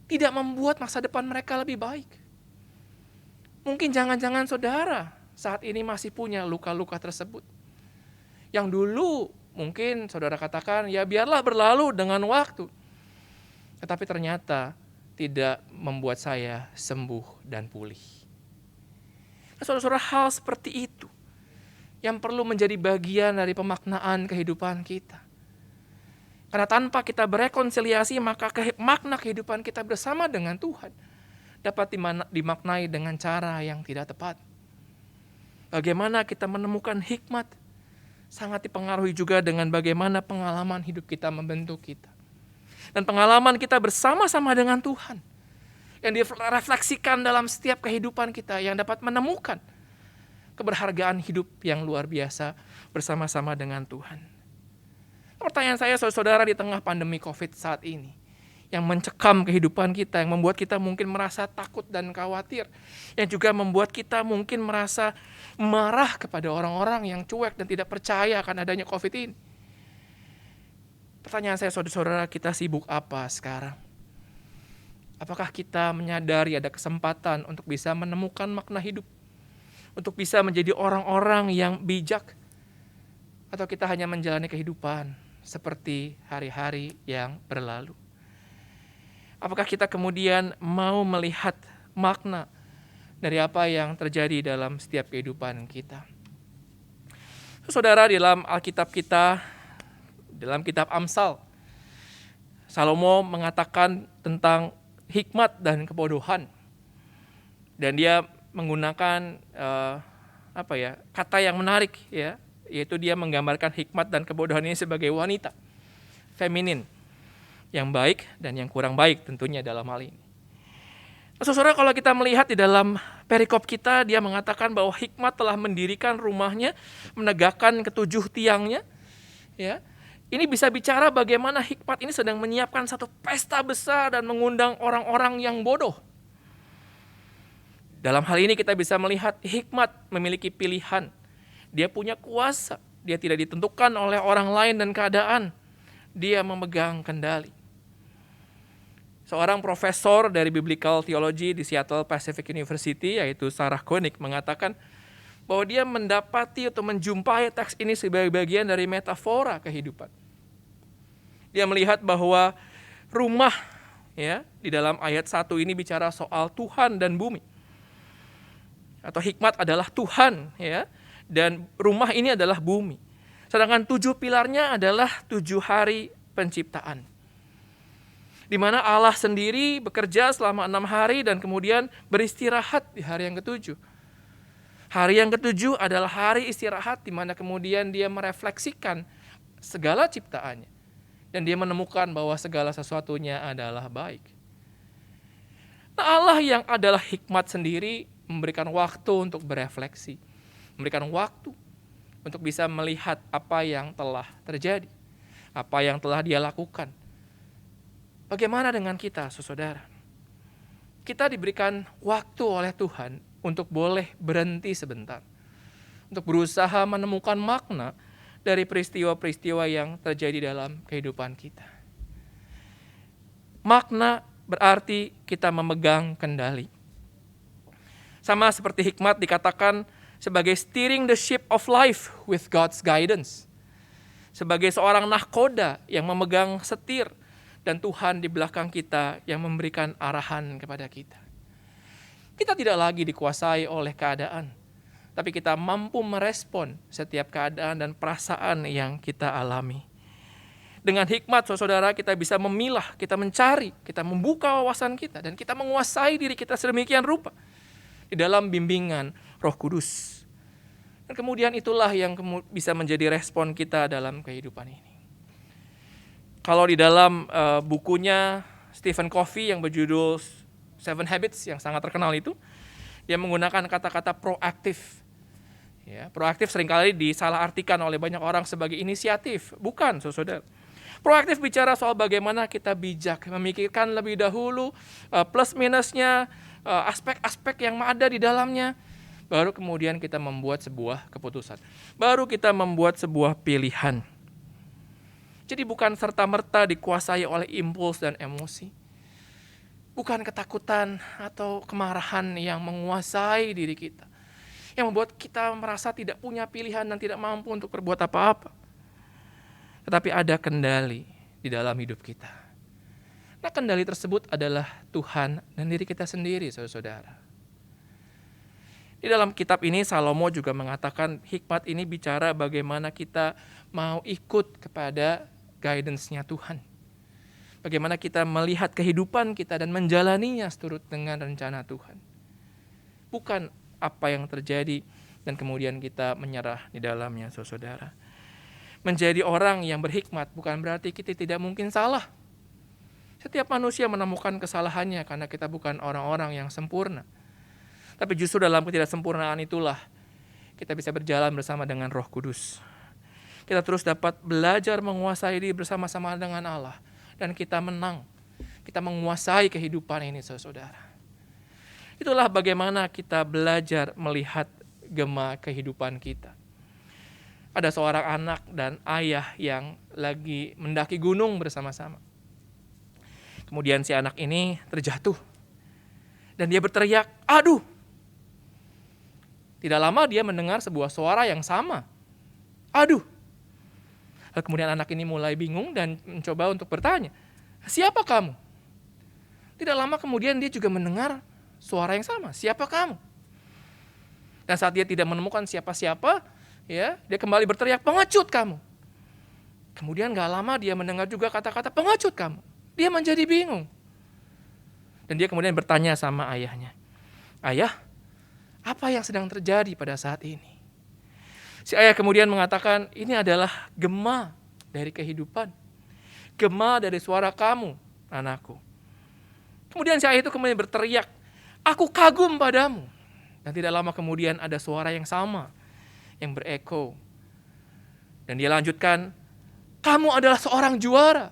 tidak membuat masa depan mereka lebih baik. Mungkin jangan-jangan saudara saat ini masih punya luka-luka tersebut. Yang dulu mungkin saudara katakan, ya biarlah berlalu dengan waktu. Tetapi ternyata tidak membuat saya sembuh dan pulih. Nah, saudara-saudara, hal seperti itu yang perlu menjadi bagian dari pemaknaan kehidupan kita. Karena tanpa kita berekonsiliasi, maka makna kehidupan kita bersama dengan Tuhan dapat dimaknai dengan cara yang tidak tepat. Bagaimana kita menemukan hikmat sangat dipengaruhi juga dengan bagaimana pengalaman hidup kita membentuk kita. Dan pengalaman kita bersama-sama dengan Tuhan yang direfleksikan dalam setiap kehidupan kita yang dapat menemukan keberhargaan hidup yang luar biasa bersama-sama dengan Tuhan. Pertanyaan saya saudara di tengah pandemi COVID saat ini, yang mencekam kehidupan kita, yang membuat kita mungkin merasa takut dan khawatir, yang juga membuat kita mungkin merasa marah kepada orang-orang yang cuek dan tidak percaya akan adanya COVID ini. Pertanyaan saya saudara, kita sibuk apa sekarang? Apakah kita menyadari ada kesempatan untuk bisa menemukan makna hidup? Untuk bisa menjadi orang-orang yang bijak? Atau kita hanya menjalani kehidupan seperti hari-hari yang berlalu? Apakah kita kemudian mau melihat makna dari apa yang terjadi dalam setiap kehidupan kita? Saudara, dalam Alkitab kita, dalam kitab Amsal, Salomo mengatakan tentang hikmat dan kebodohan. Dan dia menggunakan kata yang menarik, ya, yaitu dia menggambarkan hikmat dan kebodohan ini sebagai wanita feminin yang baik dan yang kurang baik tentunya dalam hal ini. Saudara, kalau kita melihat di dalam perikop kita, dia mengatakan bahwa hikmat telah mendirikan rumahnya, menegakkan ketujuh tiangnya, ya. Ini bisa bicara bagaimana hikmat ini sedang menyiapkan satu pesta besar dan mengundang orang-orang yang bodoh. Dalam hal ini kita bisa melihat hikmat memiliki pilihan. Dia punya kuasa, dia tidak ditentukan oleh orang lain dan keadaan. Dia memegang kendali. Seorang profesor dari Biblical Theology di Seattle Pacific University, yaitu Sarah Koenig, mengatakan bahwa dia mendapati atau menjumpai teks ini sebagai bagian dari metafora kehidupan. Dia melihat bahwa rumah, ya, di dalam ayat 1 ini bicara soal Tuhan dan bumi. Atau hikmat adalah Tuhan, ya, dan rumah ini adalah bumi. Sedangkan 7 pilarnya adalah 7 hari penciptaan. Di mana Allah sendiri bekerja selama 6 hari dan kemudian beristirahat di hari yang ke-7. Hari yang ke-7 adalah hari istirahat di mana kemudian dia merefleksikan segala ciptaannya. Dan dia menemukan bahwa segala sesuatunya adalah baik. Nah, Allah yang adalah hikmat sendiri memberikan waktu untuk berefleksi. Memberikan waktu untuk bisa melihat apa yang telah terjadi. Apa yang telah dia lakukan. Bagaimana dengan kita, saudara? Kita diberikan waktu oleh Tuhan untuk boleh berhenti sebentar. Untuk berusaha menemukan makna dari peristiwa-peristiwa yang terjadi dalam kehidupan kita. Makna berarti kita memegang kendali. Sama seperti hikmat dikatakan sebagai steering the ship of life with God's guidance. Sebagai seorang nahkoda yang memegang setir dan Tuhan di belakang kita yang memberikan arahan kepada kita. Kita tidak lagi dikuasai oleh keadaan, tapi kita mampu merespon setiap keadaan dan perasaan yang kita alami. Dengan hikmat, saudara, kita bisa memilah, kita mencari, kita membuka wawasan kita, dan kita menguasai diri kita sedemikian rupa di dalam bimbingan Roh Kudus. Dan kemudian itulah yang bisa menjadi respon kita dalam kehidupan ini. Kalau di dalam bukunya Stephen Covey yang berjudul 7 Habits yang sangat terkenal itu, dia menggunakan kata-kata proaktif. Ya, proaktif seringkali disalahartikan oleh banyak orang sebagai inisiatif. Bukan, saudara. Proaktif bicara soal bagaimana kita bijak, memikirkan lebih dahulu plus minusnya, aspek-aspek yang ada di dalamnya. Baru kemudian kita membuat sebuah keputusan. Baru kita membuat sebuah pilihan. Jadi bukan serta-merta dikuasai oleh impuls dan emosi. Bukan ketakutan atau kemarahan yang menguasai diri kita. Yang membuat kita merasa tidak punya pilihan dan tidak mampu untuk berbuat apa-apa. Tetapi ada kendali di dalam hidup kita. Nah, kendali tersebut adalah Tuhan dan diri kita sendiri, saudara-saudara. Di dalam kitab ini Salomo juga mengatakan hikmat ini bicara bagaimana kita mau ikut kepada guidance-nya Tuhan. Bagaimana kita melihat kehidupan kita dan menjalaninya seturut dengan rencana Tuhan. Bukan apa yang terjadi dan kemudian kita menyerah di dalamnya, saudara. Menjadi orang yang berhikmat bukan berarti kita tidak mungkin salah. Setiap manusia menemukan kesalahannya karena kita bukan orang-orang yang sempurna. Tapi justru dalam ketidaksempurnaan itulah kita bisa berjalan bersama dengan Roh Kudus. Kita terus dapat belajar menguasai diri bersama-sama dengan Allah. Dan kita menang. Kita menguasai kehidupan ini, saudara. Itulah bagaimana kita belajar melihat gema kehidupan kita. Ada seorang anak dan ayah yang lagi mendaki gunung bersama-sama. Kemudian si anak ini terjatuh. Dan dia berteriak, aduh. Tidak lama dia mendengar sebuah suara yang sama. Aduh. Lalu kemudian anak ini mulai bingung dan mencoba untuk bertanya, siapa kamu? Tidak lama kemudian dia juga mendengar suara yang sama, siapa kamu? Dan saat dia tidak menemukan siapa-siapa, ya, dia kembali berteriak, pengecut kamu. Kemudian gak lama dia mendengar juga kata-kata pengecut kamu. Dia menjadi bingung. Dan dia kemudian bertanya sama ayahnya, ayah, apa yang sedang terjadi pada saat ini? Si ayah kemudian mengatakan, ini adalah gema dari kehidupan. Gema dari suara kamu, anakku. Kemudian si ayah itu kemudian berteriak, aku kagum padamu. Dan tidak lama kemudian ada suara yang sama, yang bereko. Dan dia lanjutkan, kamu adalah seorang juara.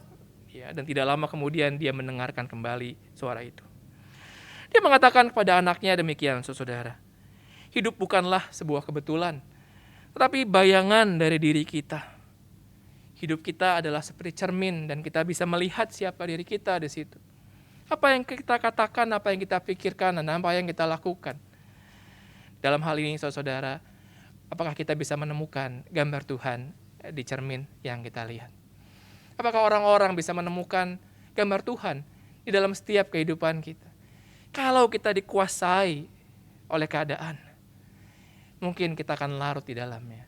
Ya, dan tidak lama kemudian dia mendengarkan kembali suara itu. Dia mengatakan kepada anaknya demikian, saudara. Hidup bukanlah sebuah kebetulan, tetapi bayangan dari diri kita. Hidup kita adalah seperti cermin dan kita bisa melihat siapa diri kita di situ. Apa yang kita katakan, apa yang kita pikirkan, dan apa yang kita lakukan. Dalam hal ini, saudara, apakah kita bisa menemukan gambar Tuhan di cermin yang kita lihat? Apakah orang-orang bisa menemukan gambar Tuhan di dalam setiap kehidupan kita? Kalau kita dikuasai oleh keadaan, mungkin kita akan larut di dalamnya.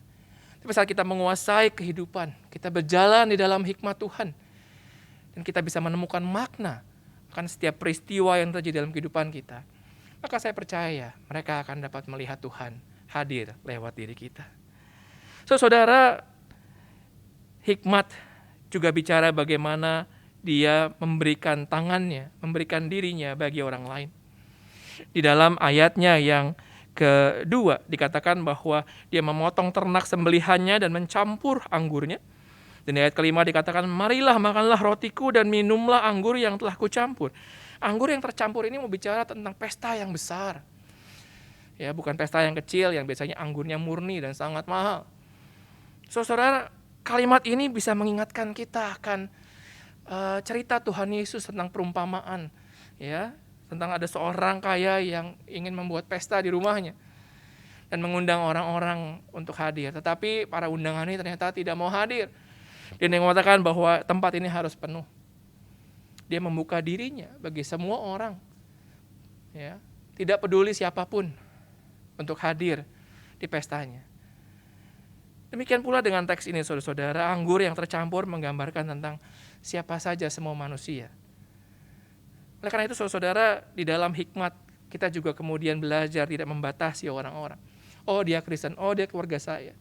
Tapi saat kita menguasai kehidupan, kita berjalan di dalam hikmat Tuhan, dan kita bisa menemukan makna akan setiap peristiwa yang terjadi dalam kehidupan kita, maka saya percaya mereka akan dapat melihat Tuhan hadir lewat diri kita. Saudara, hikmat juga bicara bagaimana dia memberikan tangannya, memberikan dirinya bagi orang lain. Di dalam ayatnya yang kedua dikatakan bahwa dia memotong ternak sembelihannya dan mencampur anggurnya. Dan di ayat kelima dikatakan, marilah makanlah rotiku dan minumlah anggur yang telah kucampur. Anggur yang tercampur ini mau bicara tentang pesta yang besar. Ya, bukan pesta yang kecil yang biasanya anggurnya murni dan sangat mahal. Saudara, kalimat ini bisa mengingatkan kita akan cerita Tuhan Yesus tentang perumpamaan, ya, tentang ada seorang kaya yang ingin membuat pesta di rumahnya dan mengundang orang-orang untuk hadir. Tetapi para undangan ini ternyata tidak mau hadir. Dan dia mengatakan bahwa tempat ini harus penuh. Dia membuka dirinya bagi semua orang, ya, tidak peduli siapapun untuk hadir di pestanya. Demikian pula dengan teks ini, saudara-saudara, anggur yang tercampur menggambarkan tentang siapa saja semua manusia. Oleh karena itu, saudara-saudara, di dalam hikmat kita juga kemudian belajar tidak membatasi orang-orang. Oh, dia Kristen, oh dia keluarga saya.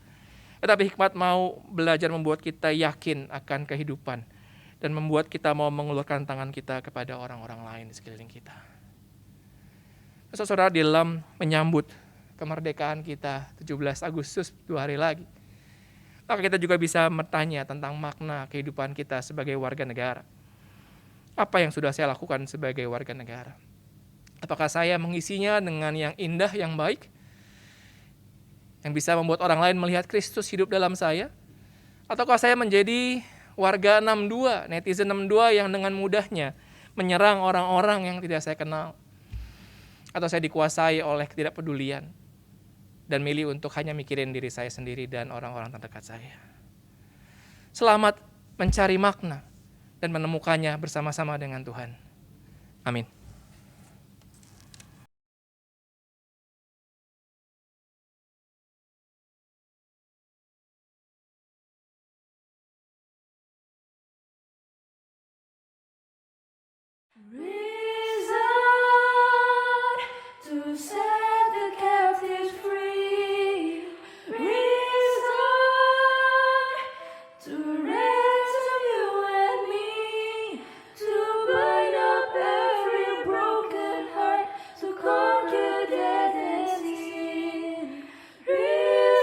Tetapi hikmat mau belajar membuat kita yakin akan kehidupan dan membuat kita mau mengulurkan tangan kita kepada orang-orang lain di sekeliling kita. Saudara, di dalam menyambut kemerdekaan kita 17 Agustus 2 hari lagi, maka kita juga bisa bertanya tentang makna kehidupan kita sebagai warga negara. Apa yang sudah saya lakukan sebagai warga negara? Apakah saya mengisinya dengan yang indah, yang baik? Yang bisa membuat orang lain melihat Kristus hidup dalam saya? Ataukah saya menjadi warga 62, netizen 62 yang dengan mudahnya menyerang orang-orang yang tidak saya kenal? Atau saya dikuasai oleh ketidakpedulian dan milih untuk hanya mikirin diri saya sendiri dan orang-orang terdekat saya? Selamat mencari makna dan menemukannya bersama-sama dengan Tuhan. Amin. Risen to set the captives free. Risen to ransom you and me. To bind up every broken heart. To conquer death and sin. Risen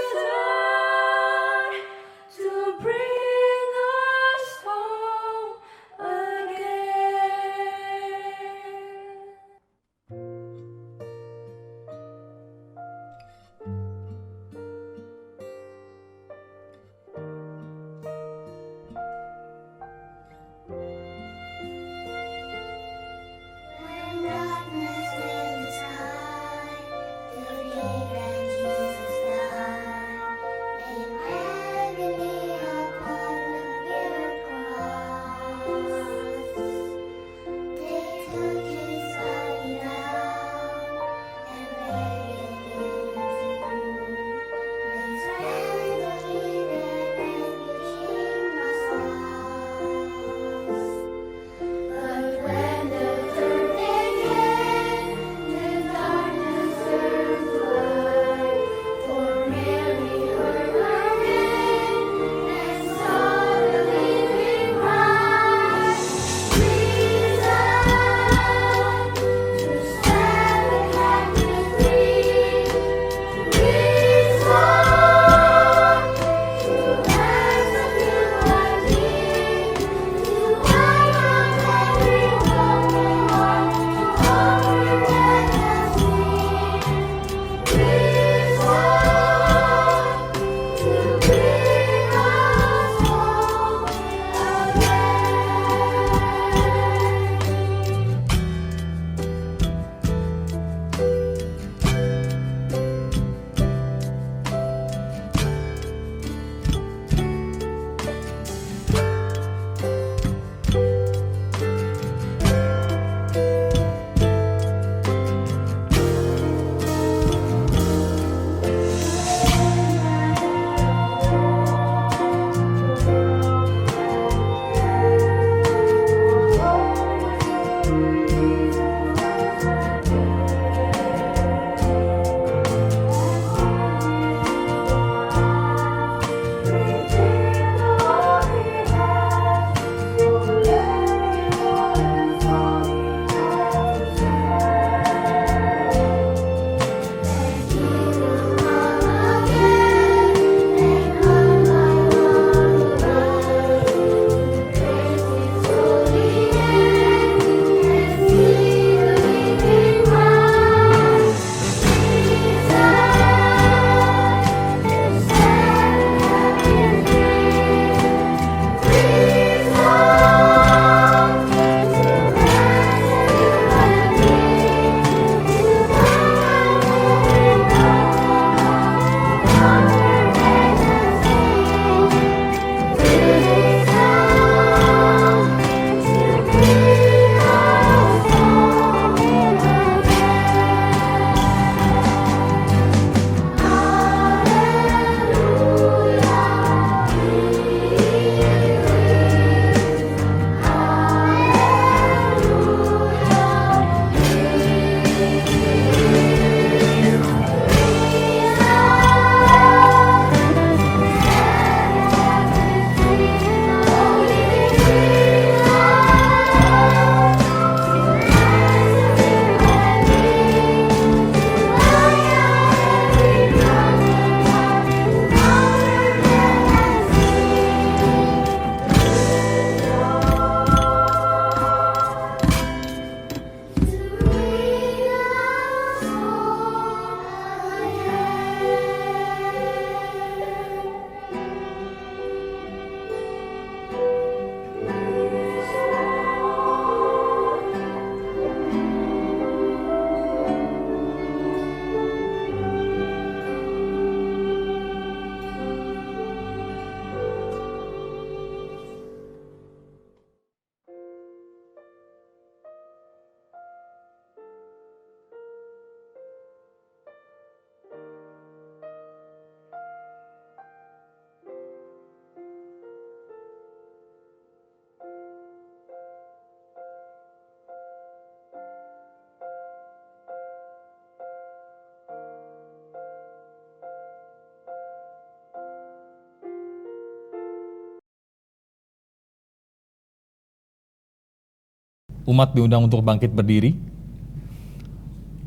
Umat diundang untuk bangkit berdiri.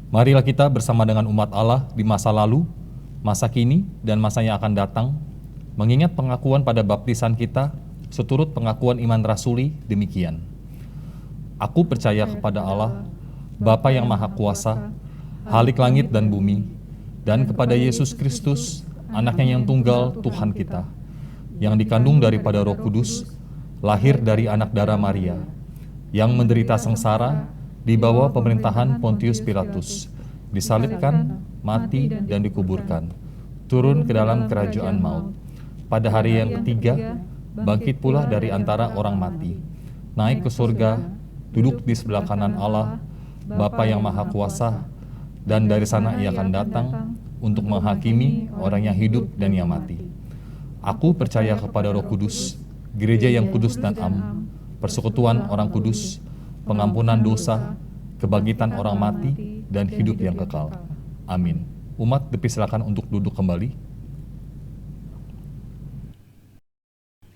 Marilah kita bersama dengan umat Allah di masa lalu, masa kini, dan masa yang akan datang, mengingat pengakuan pada baptisan kita, seturut pengakuan iman rasuli demikian. Aku percaya kepada Allah, Bapa yang Maha Kuasa, Halik langit dan bumi, dan kepada Yesus Kristus, Anaknya yang tunggal Tuhan kita, yang dikandung daripada Roh Kudus, lahir dari anak darah Maria, yang menderita sengsara di bawah pemerintahan Pontius Pilatus, disalibkan, mati, dan dikuburkan, turun ke dalam kerajaan maut. Pada hari yang ketiga, bangkit pula dari antara orang mati, naik ke surga, duduk di sebelah kanan Allah, Bapa yang Maha Kuasa, dan dari sana ia akan datang untuk menghakimi orang yang hidup dan yang mati. Aku percaya kepada Roh Kudus, gereja yang kudus dan am, persekutuan orang kudus, pengampunan dosa, kebangkitan orang mati, dan hidup yang kekal. Amin. Umat dipersilakan untuk duduk kembali.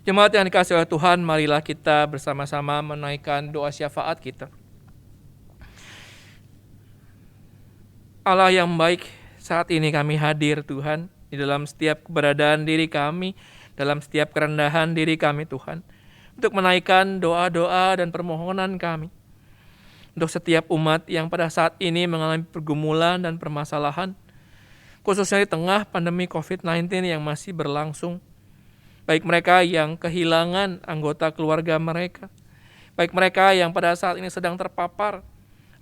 Jemaat yang dikasihi oleh Tuhan, marilah kita bersama-sama menaikkan doa syafaat kita. Allah yang baik, saat ini kami hadir Tuhan, di dalam setiap keberadaan diri kami, dalam setiap kerendahan diri kami Tuhan, untuk menaikkan doa-doa dan permohonan kami. Untuk setiap umat yang pada saat ini mengalami pergumulan dan permasalahan, khususnya di tengah pandemi COVID-19 yang masih berlangsung, baik mereka yang kehilangan anggota keluarga mereka, baik mereka yang pada saat ini sedang terpapar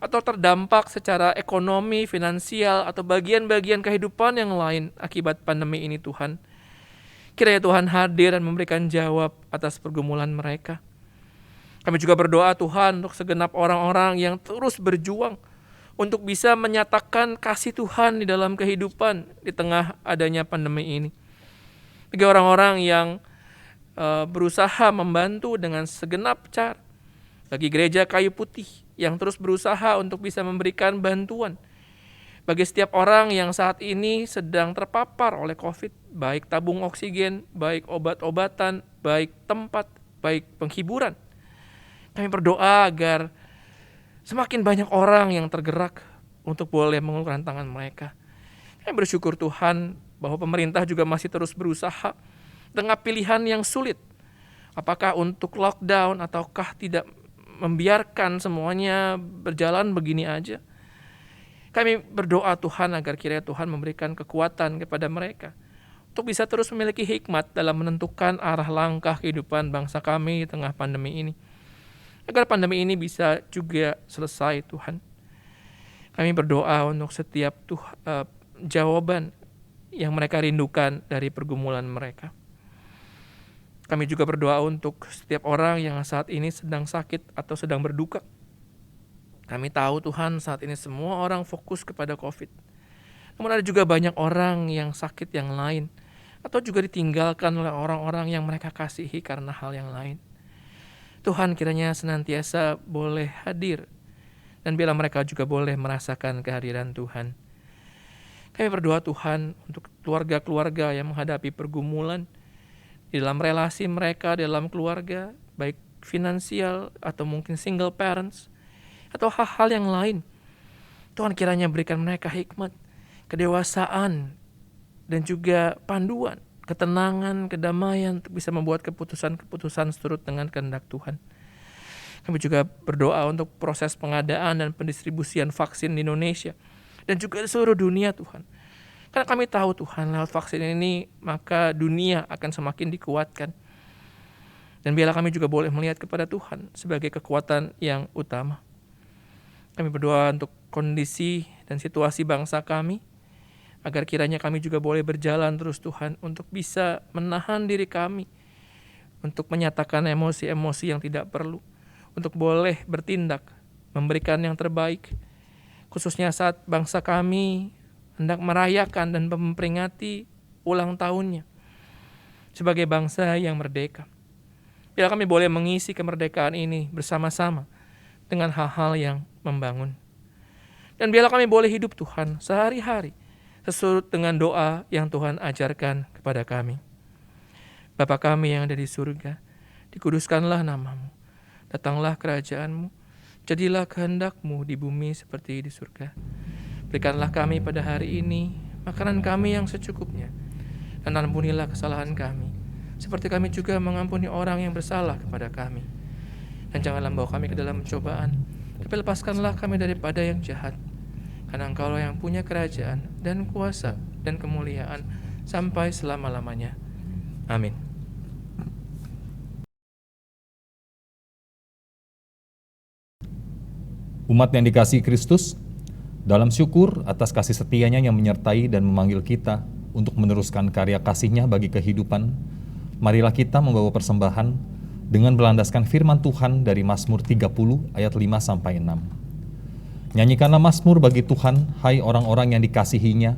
atau terdampak secara ekonomi, finansial, atau bagian-bagian kehidupan yang lain akibat pandemi ini Tuhan. Kiranya Tuhan hadir dan memberikan jawab atas pergumulan mereka. Kami juga berdoa Tuhan untuk segenap orang-orang yang terus berjuang untuk bisa menyatakan kasih Tuhan di dalam kehidupan di tengah adanya pandemi ini. Bagi orang-orang yang berusaha membantu dengan segenap cara. Bagi gereja Kayu Putih yang terus berusaha untuk bisa memberikan bantuan. Bagi setiap orang yang saat ini sedang terpapar oleh COVID, baik tabung oksigen, baik obat-obatan, baik tempat, baik penghiburan. Kami berdoa agar semakin banyak orang yang tergerak untuk boleh mengulurkan tangan mereka. Kami bersyukur Tuhan bahwa pemerintah juga masih terus berusaha dengan pilihan yang sulit. Apakah untuk lockdown ataukah tidak membiarkan semuanya berjalan begini aja. Kami berdoa Tuhan agar kiranya Tuhan memberikan kekuatan kepada mereka untuk bisa terus memiliki hikmat dalam menentukan arah langkah kehidupan bangsa kami di tengah pandemi ini. Agar pandemi ini bisa juga selesai Tuhan. Kami berdoa untuk setiap jawaban yang mereka rindukan dari pergumulan mereka. Kami juga berdoa untuk setiap orang yang saat ini sedang sakit atau sedang berduka. Kami tahu Tuhan saat ini semua orang fokus kepada COVID. Namun ada juga banyak orang yang sakit yang lain. Atau juga ditinggalkan oleh orang-orang yang mereka kasihi karena hal yang lain. Tuhan kiranya senantiasa boleh hadir. Dan bila mereka juga boleh merasakan kehadiran Tuhan. Kami berdoa Tuhan untuk keluarga-keluarga yang menghadapi pergumulan di dalam relasi mereka, dalam keluarga, baik finansial atau mungkin single parents, atau hal-hal yang lain. Tuhan kiranya berikan mereka hikmat, kedewasaan, dan juga panduan, ketenangan, kedamaian untuk bisa membuat keputusan-keputusan seturut dengan kehendak Tuhan. Kami juga berdoa untuk proses pengadaan dan pendistribusian vaksin di Indonesia, dan juga di seluruh dunia Tuhan. Karena kami tahu Tuhan lewat vaksin ini maka dunia akan semakin dikuatkan. Dan biarlah kami juga boleh melihat kepada Tuhan sebagai kekuatan yang utama. Kami berdoa untuk kondisi dan situasi bangsa kami. Agar kiranya kami juga boleh berjalan terus Tuhan untuk bisa menahan diri kami. Untuk menyatakan emosi-emosi yang tidak perlu. Untuk boleh bertindak, memberikan yang terbaik. Khususnya saat bangsa kami hendak merayakan dan memperingati ulang tahunnya sebagai bangsa yang merdeka. Bila kami boleh mengisi kemerdekaan ini bersama-sama dengan hal-hal yang membangun. Dan biarlah kami boleh hidup Tuhan sehari-hari sesurut dengan doa yang Tuhan ajarkan kepada kami. Bapa kami yang ada di surga, dikuduskanlah namamu, datanglah kerajaan-Mu, Jadilah kehendak-Mu di bumi seperti di surga. Berikanlah kami pada hari ini makanan kami yang secukupnya, dan ampunilah kesalahan kami, seperti kami juga mengampuni orang yang bersalah kepada kami. Dan janganlah membawa kami ke dalam pencobaan, tapi lepaskanlah kami daripada yang jahat. Karena Engkaulah yang punya kerajaan dan kuasa dan kemuliaan sampai selama-lamanya. Amin. Umat yang dikasihi Kristus, dalam syukur atas kasih setianya yang menyertai dan memanggil kita untuk meneruskan karya kasih-Nya bagi kehidupan, marilah kita membawa persembahan dengan berlandaskan firman Tuhan dari Mazmur 30 ayat 5-6. Nyanyikanlah Mazmur bagi Tuhan, hai orang-orang yang dikasihi-Nya,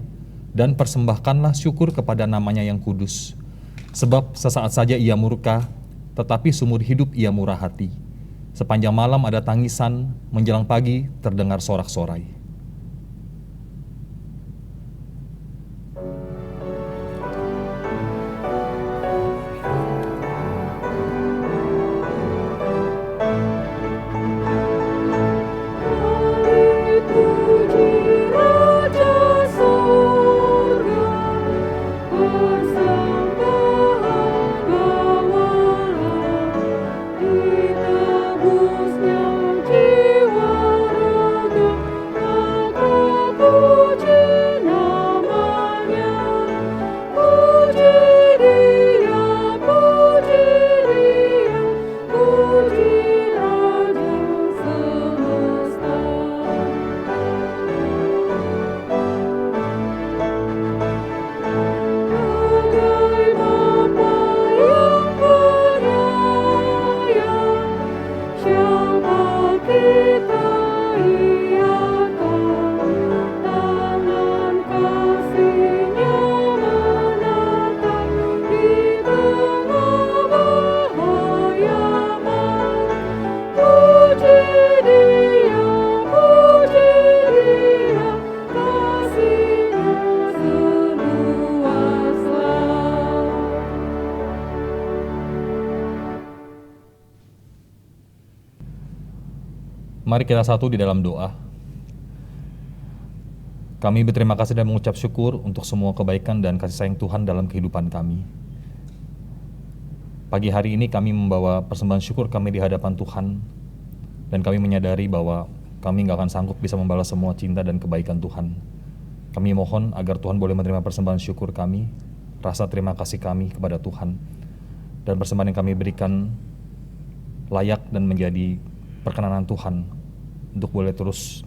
dan persembahkanlah syukur kepada nama-Nya yang kudus. Sebab sesaat saja Ia murka, tetapi seumur hidup Ia murah hati. Sepanjang malam ada tangisan, menjelang pagi terdengar sorak-sorai. Puji Raja surga, persembahan bawalah, ditebusnya jiwa raga, maka puji namanya. Puji Dia, puji Dia, puji Raja semesta. Bagai Bapa yang penyayang, siapa kita iakan, tangan kasih-Nya menatap di tengah bahaya. Puji Dia, kasih-Nya seluas laut. Mari kita satu di dalam doa. Kami berterima kasih dan mengucap syukur untuk semua kebaikan dan kasih sayang Tuhan dalam kehidupan kami. Pagi hari ini kami membawa persembahan syukur kami di hadapan Tuhan, dan kami menyadari bahwa kami nggak akan sanggup bisa membalas semua cinta dan kebaikan Tuhan. Kami mohon agar Tuhan boleh menerima persembahan syukur kami, rasa terima kasih kami kepada Tuhan, dan persembahan yang kami berikan layak dan menjadi perkenanan Tuhan untuk boleh terus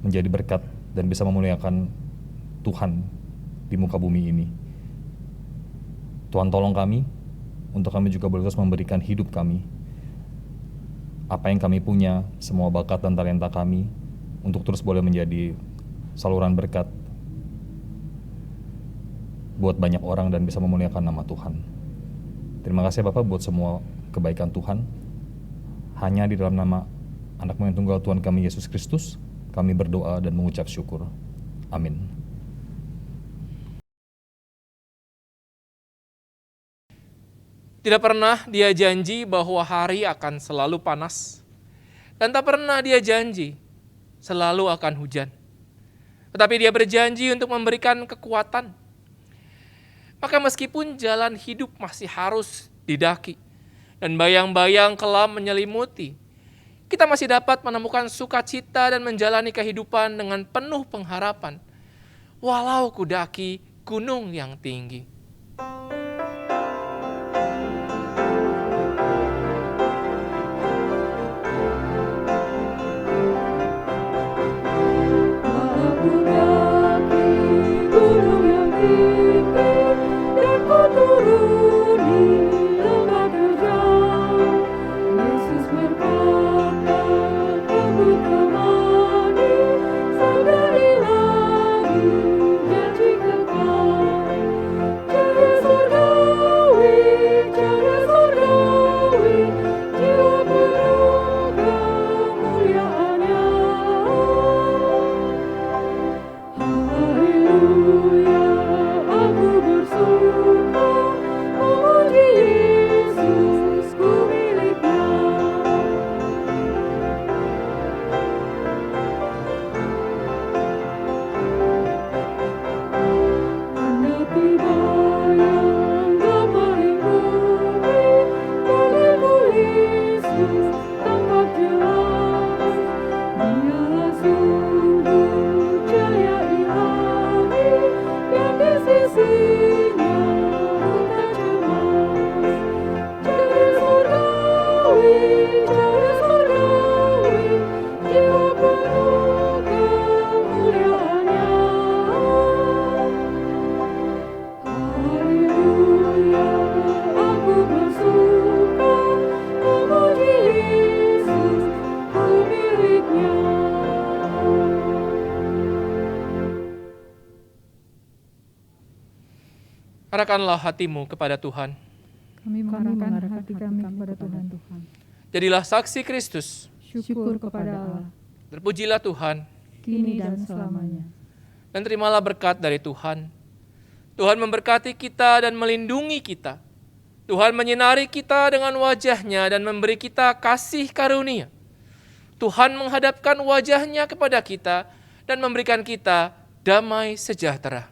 menjadi berkat dan bisa memuliakan Tuhan di muka bumi ini. Tuhan tolong kami untuk kami juga boleh terus memberikan hidup kami, apa yang kami punya, semua bakat dan talenta kami, untuk terus boleh menjadi saluran berkat buat banyak orang dan bisa memuliakan nama Tuhan. Terima kasih Bapak buat semua kebaikan Tuhan. Hanya di dalam nama Anak-Mu yang tunggal Tuhan kami Yesus Kristus, kami berdoa dan mengucap syukur. Amin. Tidak pernah Dia janji bahwa hari akan selalu panas, dan tak pernah Dia janji selalu akan hujan. Tetapi Dia berjanji untuk memberikan kekuatan. Maka meskipun jalan hidup masih harus didaki, dan bayang-bayang kelam menyelimuti, kita masih dapat menemukan sukacita dan menjalani kehidupan dengan penuh pengharapan, walau kudaki gunung yang tinggi. Aku daki gunung yang tinggi, dan ku turuni lembah terjal. Yesus berkata, aku temani, sadari lagi janji kekal. Arahkanlah hatimu kepada Tuhan. Kami mengarahkan hati kami kepada Tuhan. Jadilah saksi Kristus. Syukur kepada Allah, Terpujilah Tuhan. kini dan selamanya. Dan terimalah berkat dari Tuhan. Tuhan memberkati kita dan melindungi kita. Tuhan menyinari kita dengan wajah-Nya dan memberi kita kasih karunia. Tuhan menghadapkan wajah-Nya kepada kita dan memberikan kita damai sejahtera.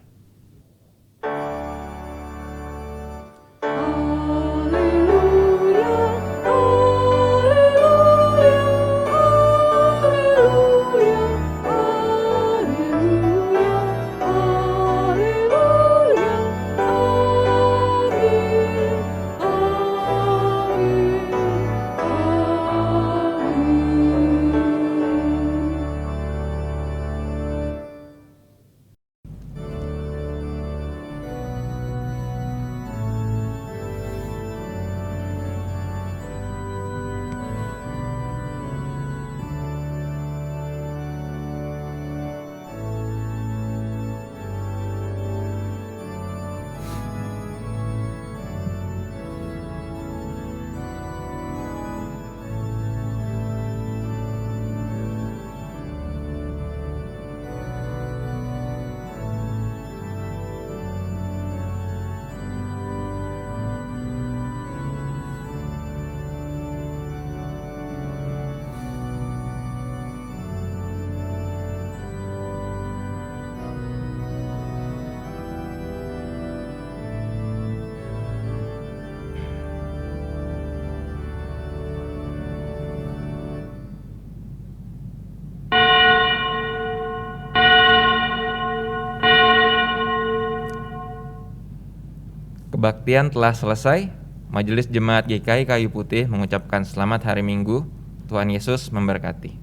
Kebaktian telah selesai. Majelis Jemaat GKI Kayu Putih mengucapkan selamat hari Minggu. Tuhan Yesus memberkati.